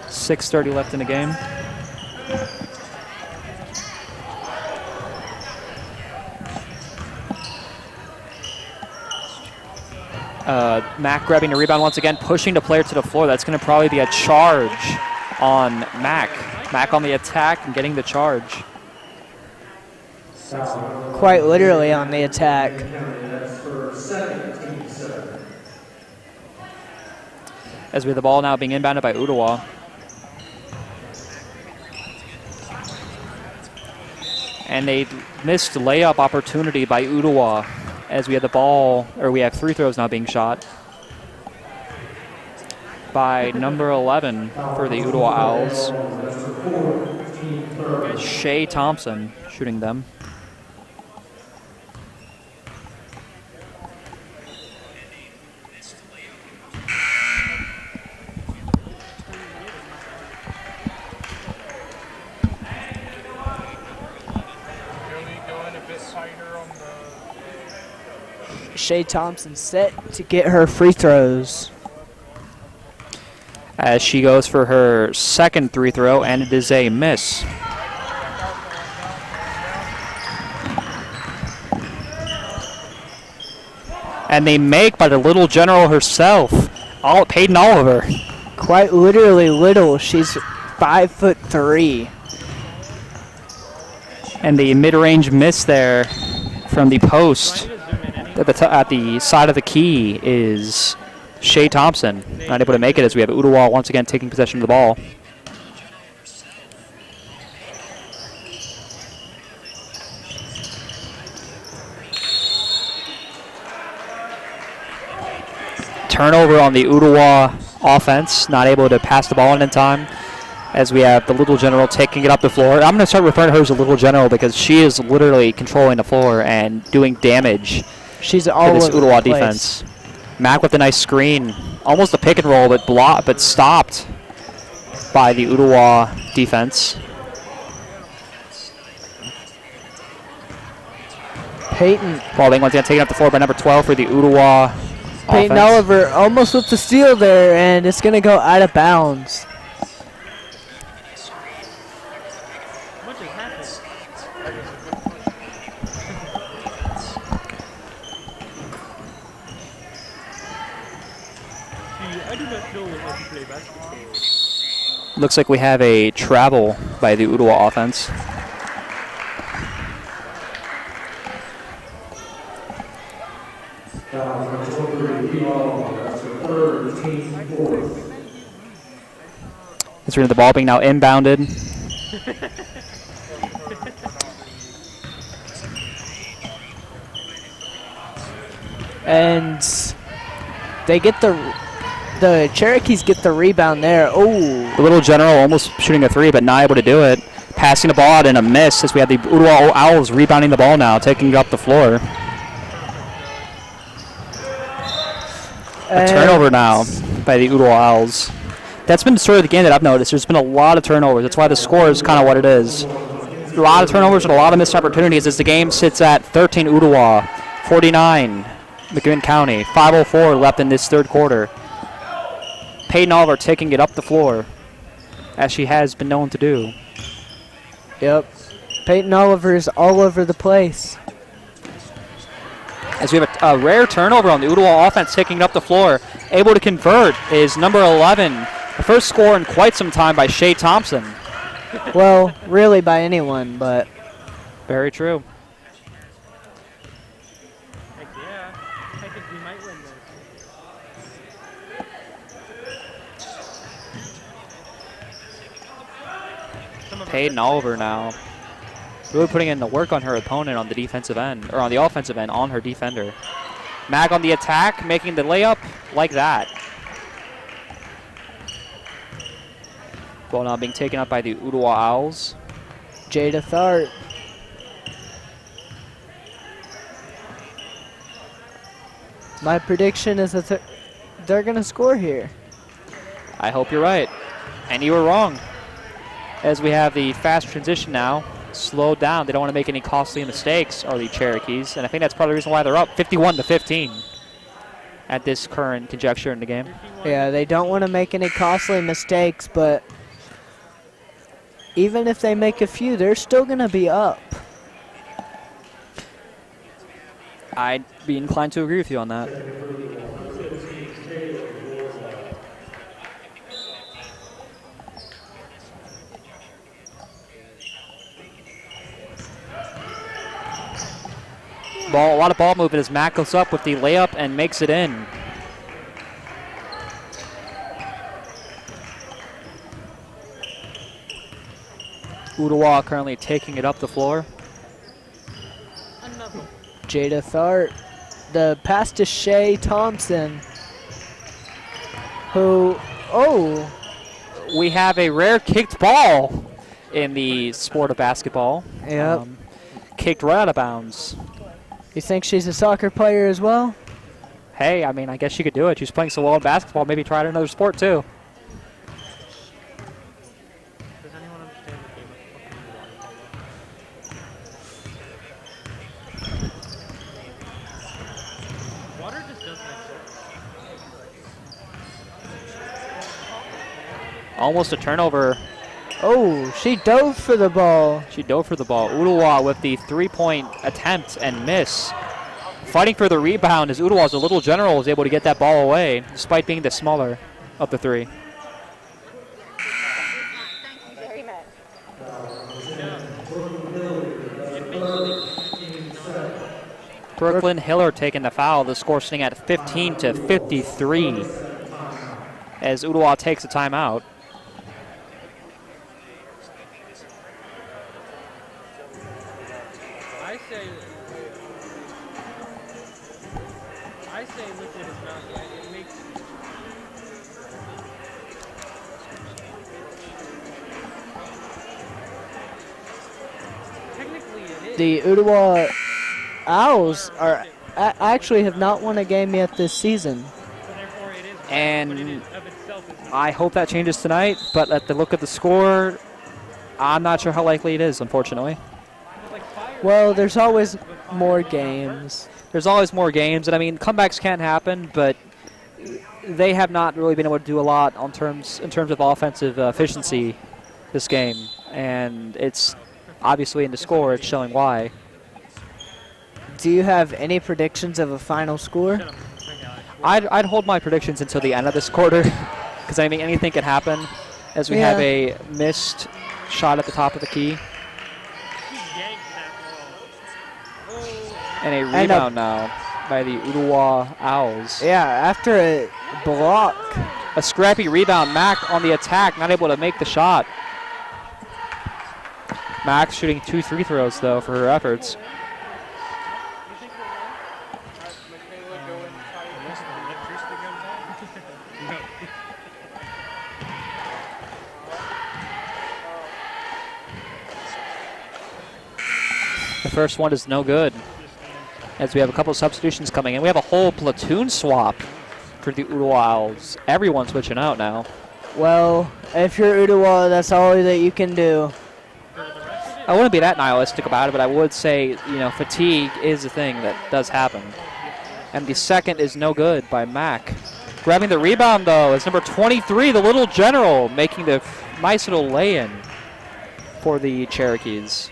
6:30 left in the game. Mack grabbing the rebound once again, pushing the player to the floor. That's going to probably be a charge on Mack. Mack on the attack and getting the charge. Quite literally on the attack. As we have the ball now being inbounded by Ooltewah. And a missed layup opportunity by Ooltewah as we have the ball, or we have free throws now being shot by number 11 for the Ooltewah Owls. Shay Thompson shooting them. Shay Thompson set to get her free throws. As she goes for her second free throw, and it is a miss. And they make by the little general herself, Peyton Oliver. Quite literally little. She's 5'3". And the mid-range miss there from the post at the side of the key is Shea Thompson. Not able to make it as we have Ooltewah once again taking possession of the ball. Turnover on the Ooltewah offense, not able to pass the ball in time, as we have the Little General taking it up the floor. I'm going to start referring to her as the Little General because she is literally controlling the floor and doing damage. She's all for this over Ooltewah the place. defense. Mac with a nice screen, almost a pick and roll, but stopped by the Ooltewah defense. Peyton Ball being once again taken up the floor by number 12 for the Ooltewah Peyton offense. Oliver almost with the steal there, and it's going to go out of bounds. Looks like we have a travel by the Ooltewah offense. It's the ball being now inbounded. And they get the Cherokees get the rebound there. Oh, The Little General almost shooting a three, but not able to do it. Passing the ball out and a miss as we have the Ooltewah Owls rebounding the ball now, taking it up the floor. A turnover now by the Ooltewah Owls. That's been the story of the game that I've noticed. There's been a lot of turnovers. That's why the score is kind of what it is. A lot of turnovers and a lot of missed opportunities as the game sits at 13 Ooltewah, 49 McMinn County. 5:04 left in this third quarter. Peyton Oliver taking it up the floor, as she has been known to do. yep. Peyton Oliver is all over the place. As we have a rare turnover on the Ooltewah offense taking it up the floor. Able to convert is number 11. The first score in quite some time by Shea Thompson. Well, really by anyone, but Very true. Heck yeah. I think we might win this. Peyton Oliver now really putting in the work on her opponent on the defensive end, or on the offensive end on her defender. Mag on the attack, making the layup like that. Ball now being taken up by the Ooltewah Owls. Jada Thart. My prediction is that they're going to score here. I hope you're right. And you were wrong. As we have the fast transition now, slowed down. They don't want to make any costly mistakes, are the Cherokees. And I think that's part of the reason why they're up 51-15 at this current conjecture in the game. Yeah, they don't want to make any costly mistakes, but even if they make a few, they're still going to be up. I'd be inclined to agree with you on that. A lot of ball movement as Matt goes up with the layup and makes it in. Ooltewah currently taking it up the floor. Jada Thart. The pass to Shea Thompson, who, We have a rare kicked ball in the sport of basketball. Yep. Kicked right out of bounds. You think she's a soccer player as well? Hey, I mean, I guess she could do it. She's playing so well in basketball. Maybe try it in another sport, too. Does anyone understand the game of water just doesn't exist. Almost a turnover. Oh, she dove for the ball. She dove for the ball. Ooltewah with the three-point attempt and miss. fighting for the rebound as Ooltewah's a little general is able to get that ball away despite being the smaller of the three. Brooklyn Hiller taking the foul. The score sitting at 15-53 as Ooltewah takes a timeout. I say liquid is not right. It makes technically it is. The Ooltewah Owls are actually have not won a game yet this season. And I hope that changes tonight, but at the look at the score, I'm not sure how likely it is, unfortunately. Well, there's always more games. There's always more games, and I mean, comebacks can happen, but they have not really been able to do a lot in terms of offensive efficiency this game, and it's obviously in the score, it's showing why. Do you have any predictions of a final score? I'd hold my predictions until the end of this quarter, because I mean anything can happen, as we have a missed shot at the top of the key. And a rebound now by the Ooltewah Owls. Yeah, after a block. A scrappy rebound. Mac on the attack, not able to make the shot. Mac shooting 2 free throws, though, for her efforts. The first one is no good, as we have a couple of substitutions coming in. We have a whole platoon swap for the Ooltewah Owls. Everyone's switching out now. Well, if you're Ooltewah, that's all that you can do. I wouldn't be that nihilistic about it, but I would say, you know, fatigue is a thing that does happen. And the second is no good by Mac. Grabbing the rebound, though, is number 23, the Little General, making the nice little lay-in for the Cherokees.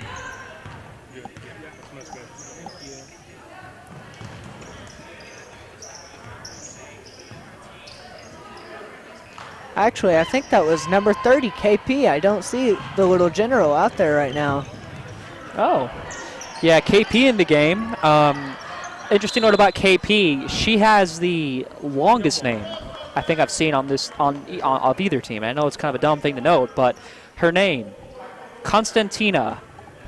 Actually, I think that was number 30, KP. I don't see the Little General out there right now. Oh. Yeah, KP in the game. Interesting note about KP, she has the longest name I think I've seen on this of either team. I know it's kind of a dumb thing to note, but her name, Konstantina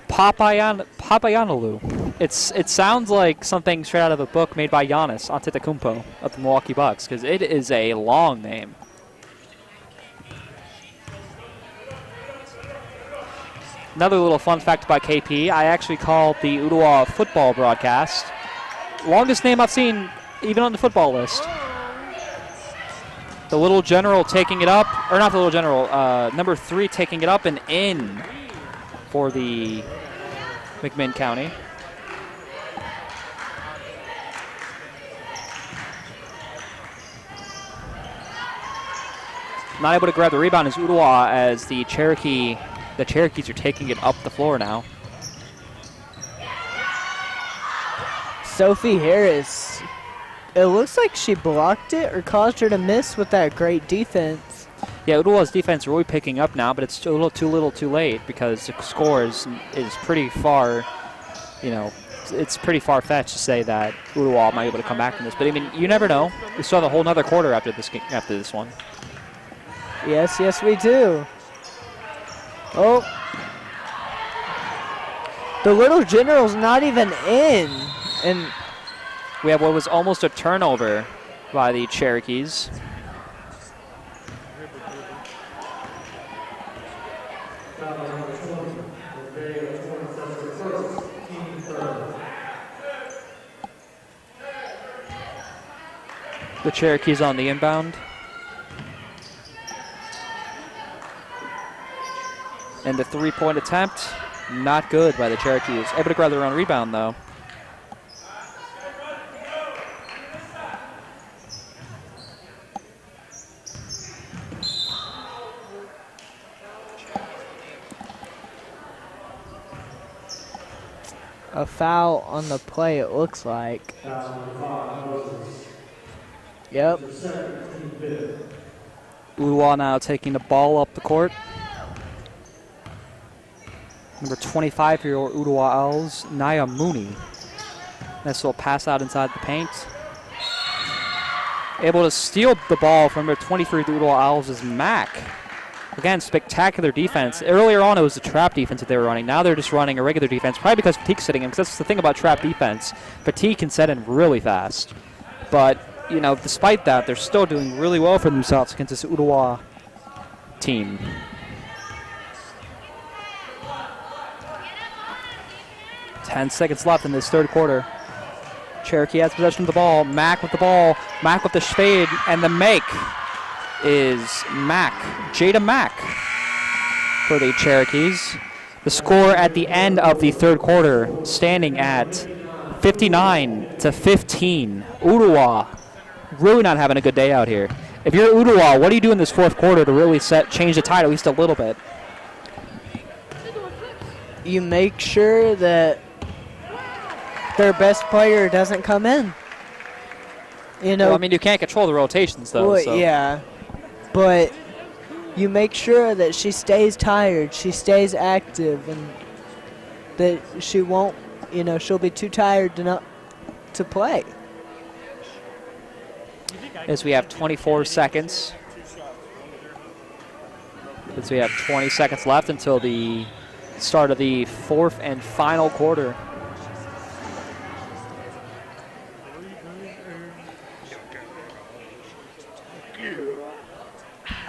Papayanoglu. It sounds like something straight out of a book made by Giannis Antetokounmpo of the Milwaukee Bucks, because it is a long name. Another little fun fact about KP, I actually called the Ooltewah football broadcast. Longest name I've seen, even on the football list. The Little General taking it up, or not the Little General, number 3 taking it up and in for the McMinn County. Not able to grab the rebound is Ooltewah, as the Cherokees are taking it up the floor now. Sophie Harris. It looks like she blocked it or caused her to miss with that great defense. Yeah, Ooltewah's defense really picking up now, but it's a little too late, because the score is pretty far, you know, it's pretty far-fetched to say that Ooltewah might be able to come back from this. But I mean, you never know. We still have a whole nother quarter after this one. Yes, yes, we do. Oh. The Little General's not even in. And we have what was almost a turnover by the Cherokees. The Cherokees on the inbound. And the three-point attempt, not good by the Cherokees. Able to grab their own rebound, though. a foul on the play, it looks like. Yep. Ooltewah now taking the ball up the court. Number 25 for your Ooltewah Owls, Naya Mooney. Nice little pass out inside the paint. Able to steal the ball from number 23 for the Ooltewah Owls is Mack. Again, spectacular defense. Earlier on, it was the trap defense that they were running. Now they're just running a regular defense, probably because Fatigue's sitting in, because that's the thing about trap defense. Fatigue can set in really fast. But, you know, despite that, they're still doing really well for themselves against this Ooltewah team. Ten seconds left in this third quarter. Cherokee has possession of the ball. Mack with the ball. Mack with the spade. And the make is Mack. Jada Mack for the Cherokees. The score at the end of the third quarter standing at 59-15. Ooltewah really not having a good day out here. If you're Ooltewah, what do you do in this fourth quarter to really change the tide at least a little bit? You make sure that their best player doesn't come in. You know, Well, I mean, you can't control the rotations, though. well, so. yeah, but you make sure that she stays tired, she stays active, and that she won't, you know, she'll be too tired to play. As we have 24 seconds. As we have 20 seconds left until the start of the fourth and final quarter.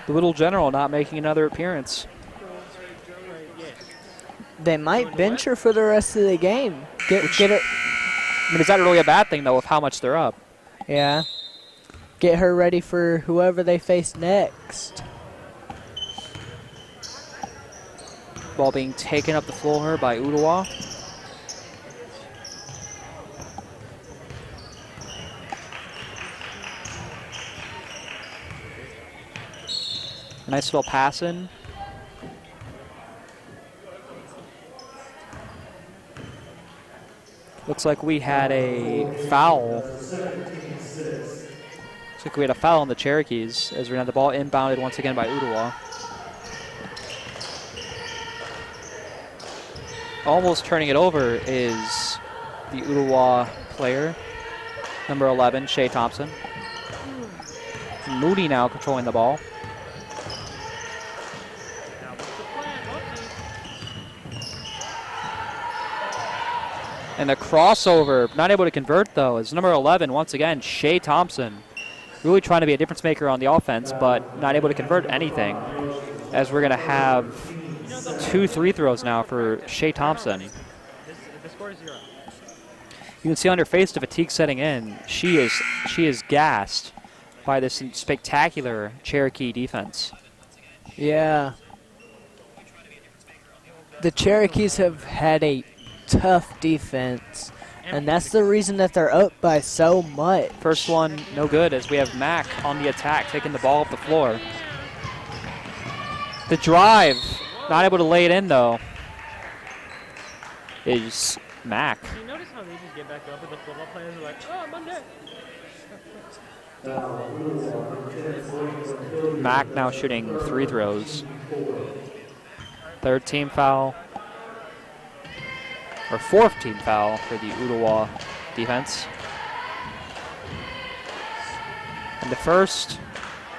The Little General not making another appearance. They might bench her for the rest of the game. Get her. I mean, is that really a bad thing, though, with how much they're up? Yeah. Get her ready for whoever they face next. Ball being taken up the floor by Ooltewah. Nice little pass in. Looks like we had a foul. Looks like we had a foul on the Cherokees as we had the ball inbounded once again by Ooltewah. Almost turning it over is the Ooltewah player, number 11, Shea Thompson. Moody now controlling the ball. And the crossover, not able to convert though, is number 11, once again, Shea Thompson. Really trying to be a difference maker on the offense, but not able to convert anything. As we're gonna have 2 free throws now for Shea Thompson. The score is 0. You can see on her face the fatigue setting in. She is gassed by this spectacular Cherokee defense. Yeah. The Cherokees have had a tough defense, and that's the reason that they're up by so much. First one, no good, as we have Mack on the attack, taking the ball up the floor. The drive, not able to lay it in though, is Mack. You notice how they just get back up and the football players are like, oh, I'm on deck. Mack now shooting 3 throws. Third team foul, or fourth team foul for the Ooltewah defense. And the first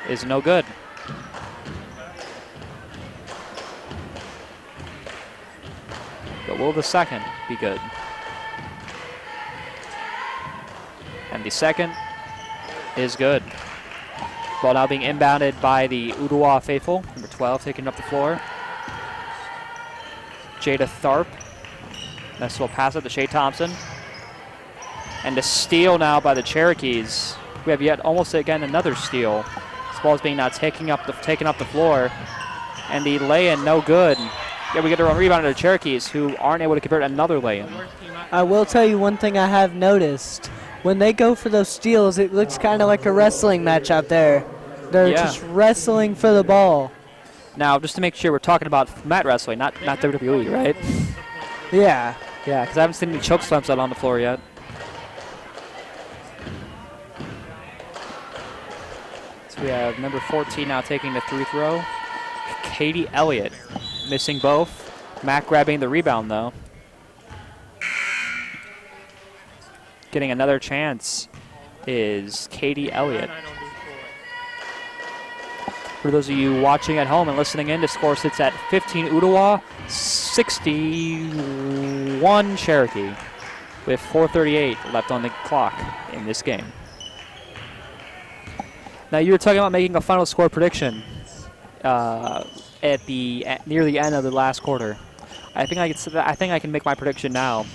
is no good. But will the second be good? And the second is good. Ball now being inbounded by the Ooltewah faithful, number 12 taking up the floor. Jada Tharp. Nice little pass out to Shea Thompson. And a steal now by the Cherokees. We have yet almost again another steal. This ball is being now taken up the floor. And the lay-in no good. Yeah, we get a rebound to the Cherokees, who aren't able to convert another lay-in. I will tell you one thing I have noticed. When they go for those steals, it looks kind of like a wrestling match out there. They're just wrestling for the ball. Now, just to make sure, we're talking about mat wrestling, not WWE, right? Yeah. Yeah, because I haven't seen any choke slams out on the floor yet. So we have number 14 now taking the free throw. Katie Elliott missing both. Mac grabbing the rebound, though. Getting another chance is Katie Elliott. For those of you watching at home and listening in, the score sits at 15 Ooltewah, 61 Cherokee, with 4:38 left on the clock in this game. Now, you were talking about making a final score prediction near the end of the last quarter. I think I can make my prediction now.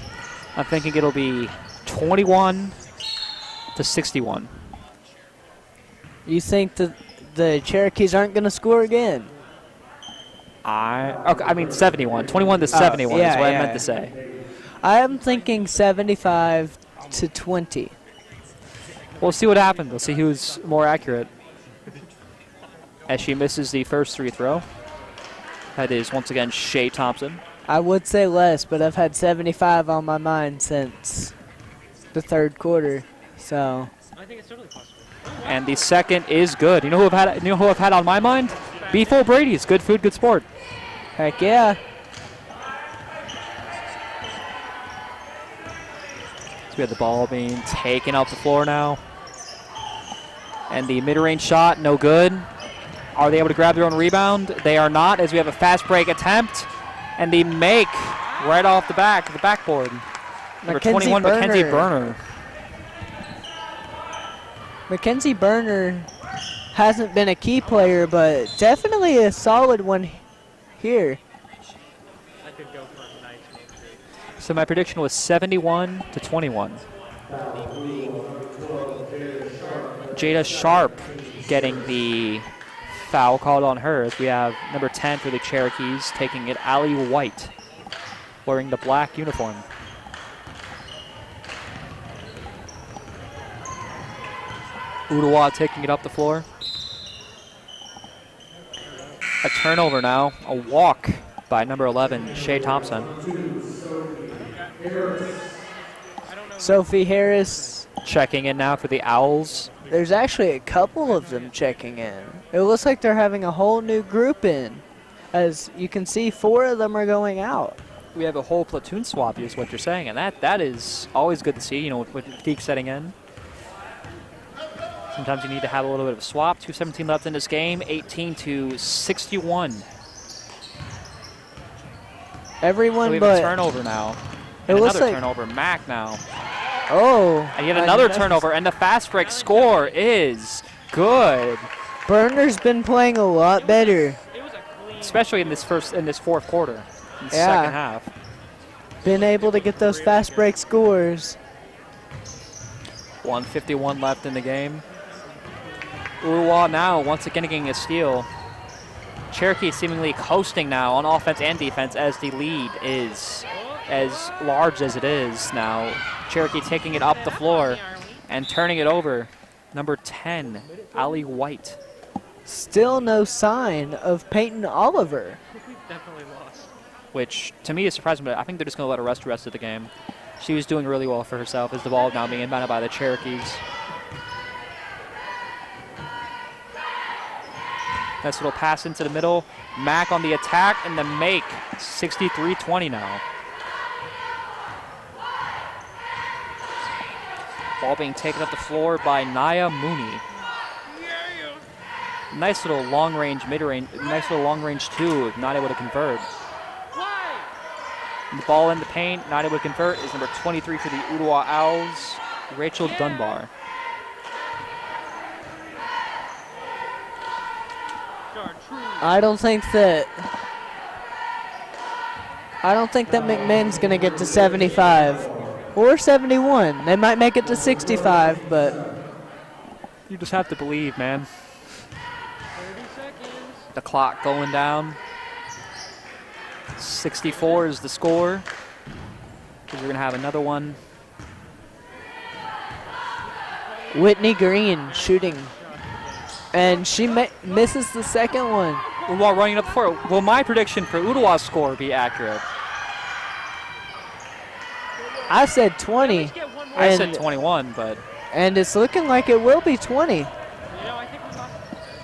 I'm thinking it'll be 21-61. You think that the Cherokees aren't going to score again? I mean 71. 21-71 is what I meant to say. I am thinking 75-20. We'll see what happens. We'll see who's more accurate. As she misses the first free throw. That is, once again, Shea Thompson. I would say less, but I've had 75 on my mind since the third quarter. So. I think it's totally possible. And the second is good. You know who I've had on my mind? Beef OBRADYS. Good food, good sport. Heck yeah. So we have the ball being taken off the floor now. And the mid-range shot, no good. Are they able to grab their own rebound? They are not, as we have a fast break attempt. And the make right off the backboard. Number 21, Mackenzie Berner. Mackenzie Berner hasn't been a key player, but definitely a solid one here. I could go for a nice one. So my prediction was 71-21. Jada Sharp getting the foul called on her, as we have number 10 for the Cherokees taking it, Allie White, wearing the black uniform. Ooltewah taking it up the floor. A turnover now, a walk by number 11, Shea Thompson. Sophie Harris checking in now for the Owls. There's actually a couple of them checking in. It looks like they're having a whole new group in. As you can see, 4 of them are going out. We have a whole platoon swap, is what you're saying, and that is always good to see, you know, with fatigue setting in. Sometimes you need to have a little bit of a swap. 2:17 left in this game, 18-61. Everyone so we have but a turnover now. It looks another like turnover, Mac now. Oh. And yet another turnover, and the fast break score is good. Berner's been playing a lot better. Especially in this fourth quarter, in the second half. Been able to get those fast break scores. 1:51 left in the game. Ooltewah now once again getting a steal. Cherokee seemingly coasting now on offense and defense as the lead is as large as it is now. Cherokee taking it up the floor and turning it over. Number 10, Allie White. Still no sign of Peyton Oliver. Definitely lost. Which to me is surprising, but I think they're just going to let her rest the rest of the game. She was doing really well for herself as the ball now being inbounded by the Cherokees. Nice little pass into the middle. Mac on the attack and the make. 63-20 now. Ball being taken up the floor by Nia Mooney. Nice little long range, mid-range, nice little long range two, not able to convert. The ball in the paint, not able to convert, is number 23 for the Ooltewah Owls, Rachel Dunbar. I don't think that McMinn's gonna get to 75 or 71. They might make it to 65, but you just have to believe, man. 30 seconds. The clock going down. 64 is the score. We're gonna have another one. Whitney Green shooting, and she misses the second one. Ooltewah running up the floor. Will my prediction for Ooltewah's score be accurate? I said 20. I said 21, but And it's looking like it will be 20. You know, I think we got.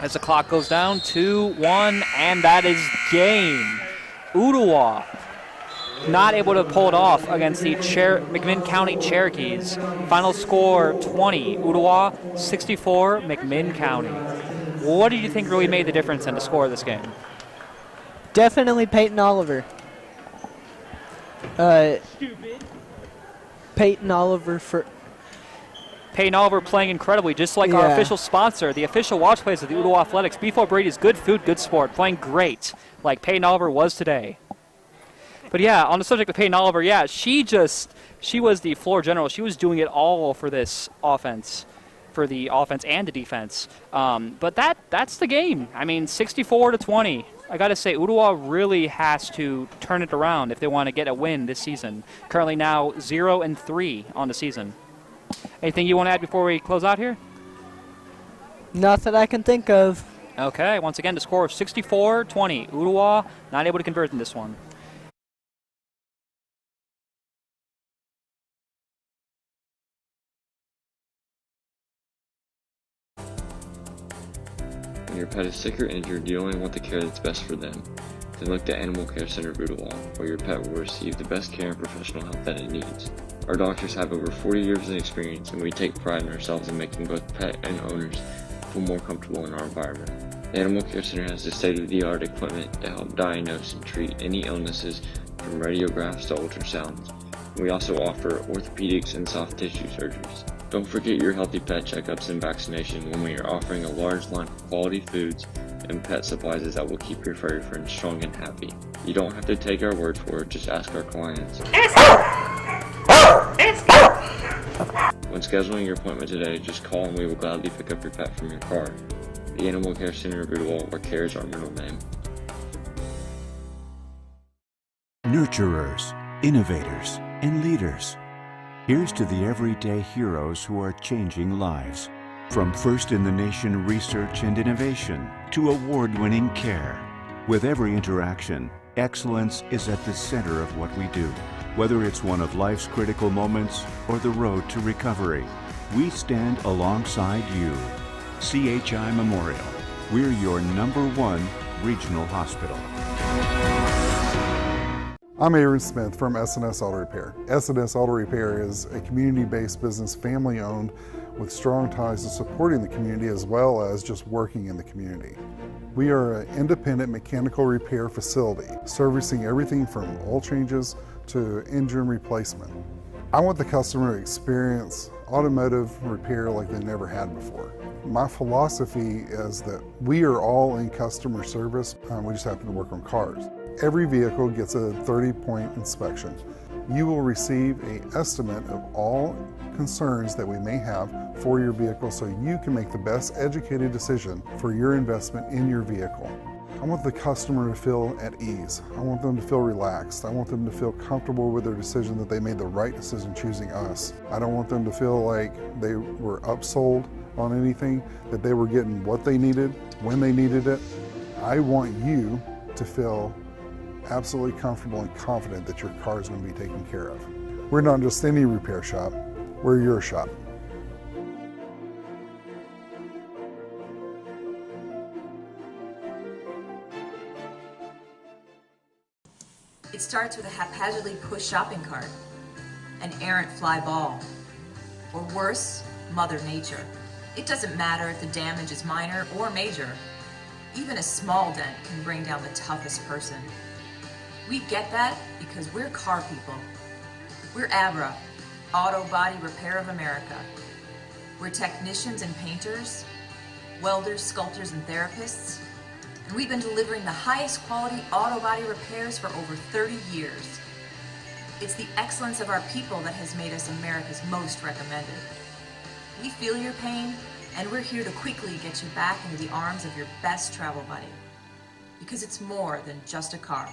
as the clock goes down, 2-1, and that is game. Ooltewah not able to pull it off against the McMinn County Cherokees. Final score 20, Ooltewah 64, McMinn County. What do you think really made the difference in the score of this game? Definitely Peyton Oliver. Stupid. Peyton Oliver for. Peyton Oliver playing incredibly, just like our Yeah. official sponsor, the official watch plays of the Ooltewah Athletics. Beef O'Brady's good food, good sport, playing great, like Peyton Oliver was today. But yeah, on the subject of Peyton Oliver, yeah, she was the floor general. She was doing it all for this offense, for the offense and the defense. But that's the game. I mean, 64-20. I got to say, Ooltewah really has to turn it around if they want to get a win this season. Currently now 0-3 on the season. Anything you want to add before we close out here? Not that I can think of. Okay, once again, the score of 64-20. Ooltewah not able to convert in this one. When your pet is sick or injured, you only want the care that's best for them. Then look to Animal Care Center of Ooltewah, where your pet will receive the best care and professional help that it needs. Our doctors have over 40 years of experience, and we take pride in ourselves in making both pet and owners feel more comfortable in our environment. The Animal Care Center has the state-of-the-art equipment to help diagnose and treat any illnesses from radiographs to ultrasounds. We also offer orthopedics and soft tissue surgeries. Don't forget your healthy pet checkups and vaccination when we are offering a large line of quality foods and pet supplies that will keep your furry friends strong and happy. You don't have to take our word for it, just ask our clients. When scheduling your appointment today, just call and we will gladly pick up your pet from your car. The Animal Care Center of Ooltewah, where care is our middle name. Nurturers, innovators, and leaders. Here's to the everyday heroes who are changing lives. From first in the nation research and innovation to award-winning care. With every interaction, excellence is at the center of what we do. Whether it's one of life's critical moments or the road to recovery, we stand alongside you. CHI Memorial. We're your #1 regional hospital. I'm Aaron Smith from S&S Auto Repair. S&S Auto Repair is a community-based business, family-owned, with strong ties to supporting the community as well as just working in the community. We are an independent mechanical repair facility, servicing everything from oil changes to engine replacement. I want the customer to experience automotive repair like they never had before. My philosophy is that we are all in customer service, we just happen to work on cars. Every vehicle gets a 30-point inspection. You will receive an estimate of all concerns that we may have for your vehicle so you can make the best educated decision for your investment in your vehicle. I want the customer to feel at ease. I want them to feel relaxed. I want them to feel comfortable with their decision that they made the right decision choosing us. I don't want them to feel like they were upsold on anything, that they were getting what they needed, when they needed it. I want you to feel absolutely comfortable and confident that your car is going to be taken care of. We're not just any repair shop, we're your shop. It starts with a haphazardly pushed shopping cart, an errant fly ball, or worse, Mother Nature. It doesn't matter if the damage is minor or major. Even a small dent can bring down the toughest person. We get that because we're car people. We're ABRA, Auto Body Repair of America. We're technicians and painters, welders, sculptors, and therapists. And we've been delivering the highest quality auto body repairs for over 30 years. It's the excellence of our people that has made us America's most recommended. We feel your pain, and we're here to quickly get you back into the arms of your best travel buddy. Because it's more than just a car.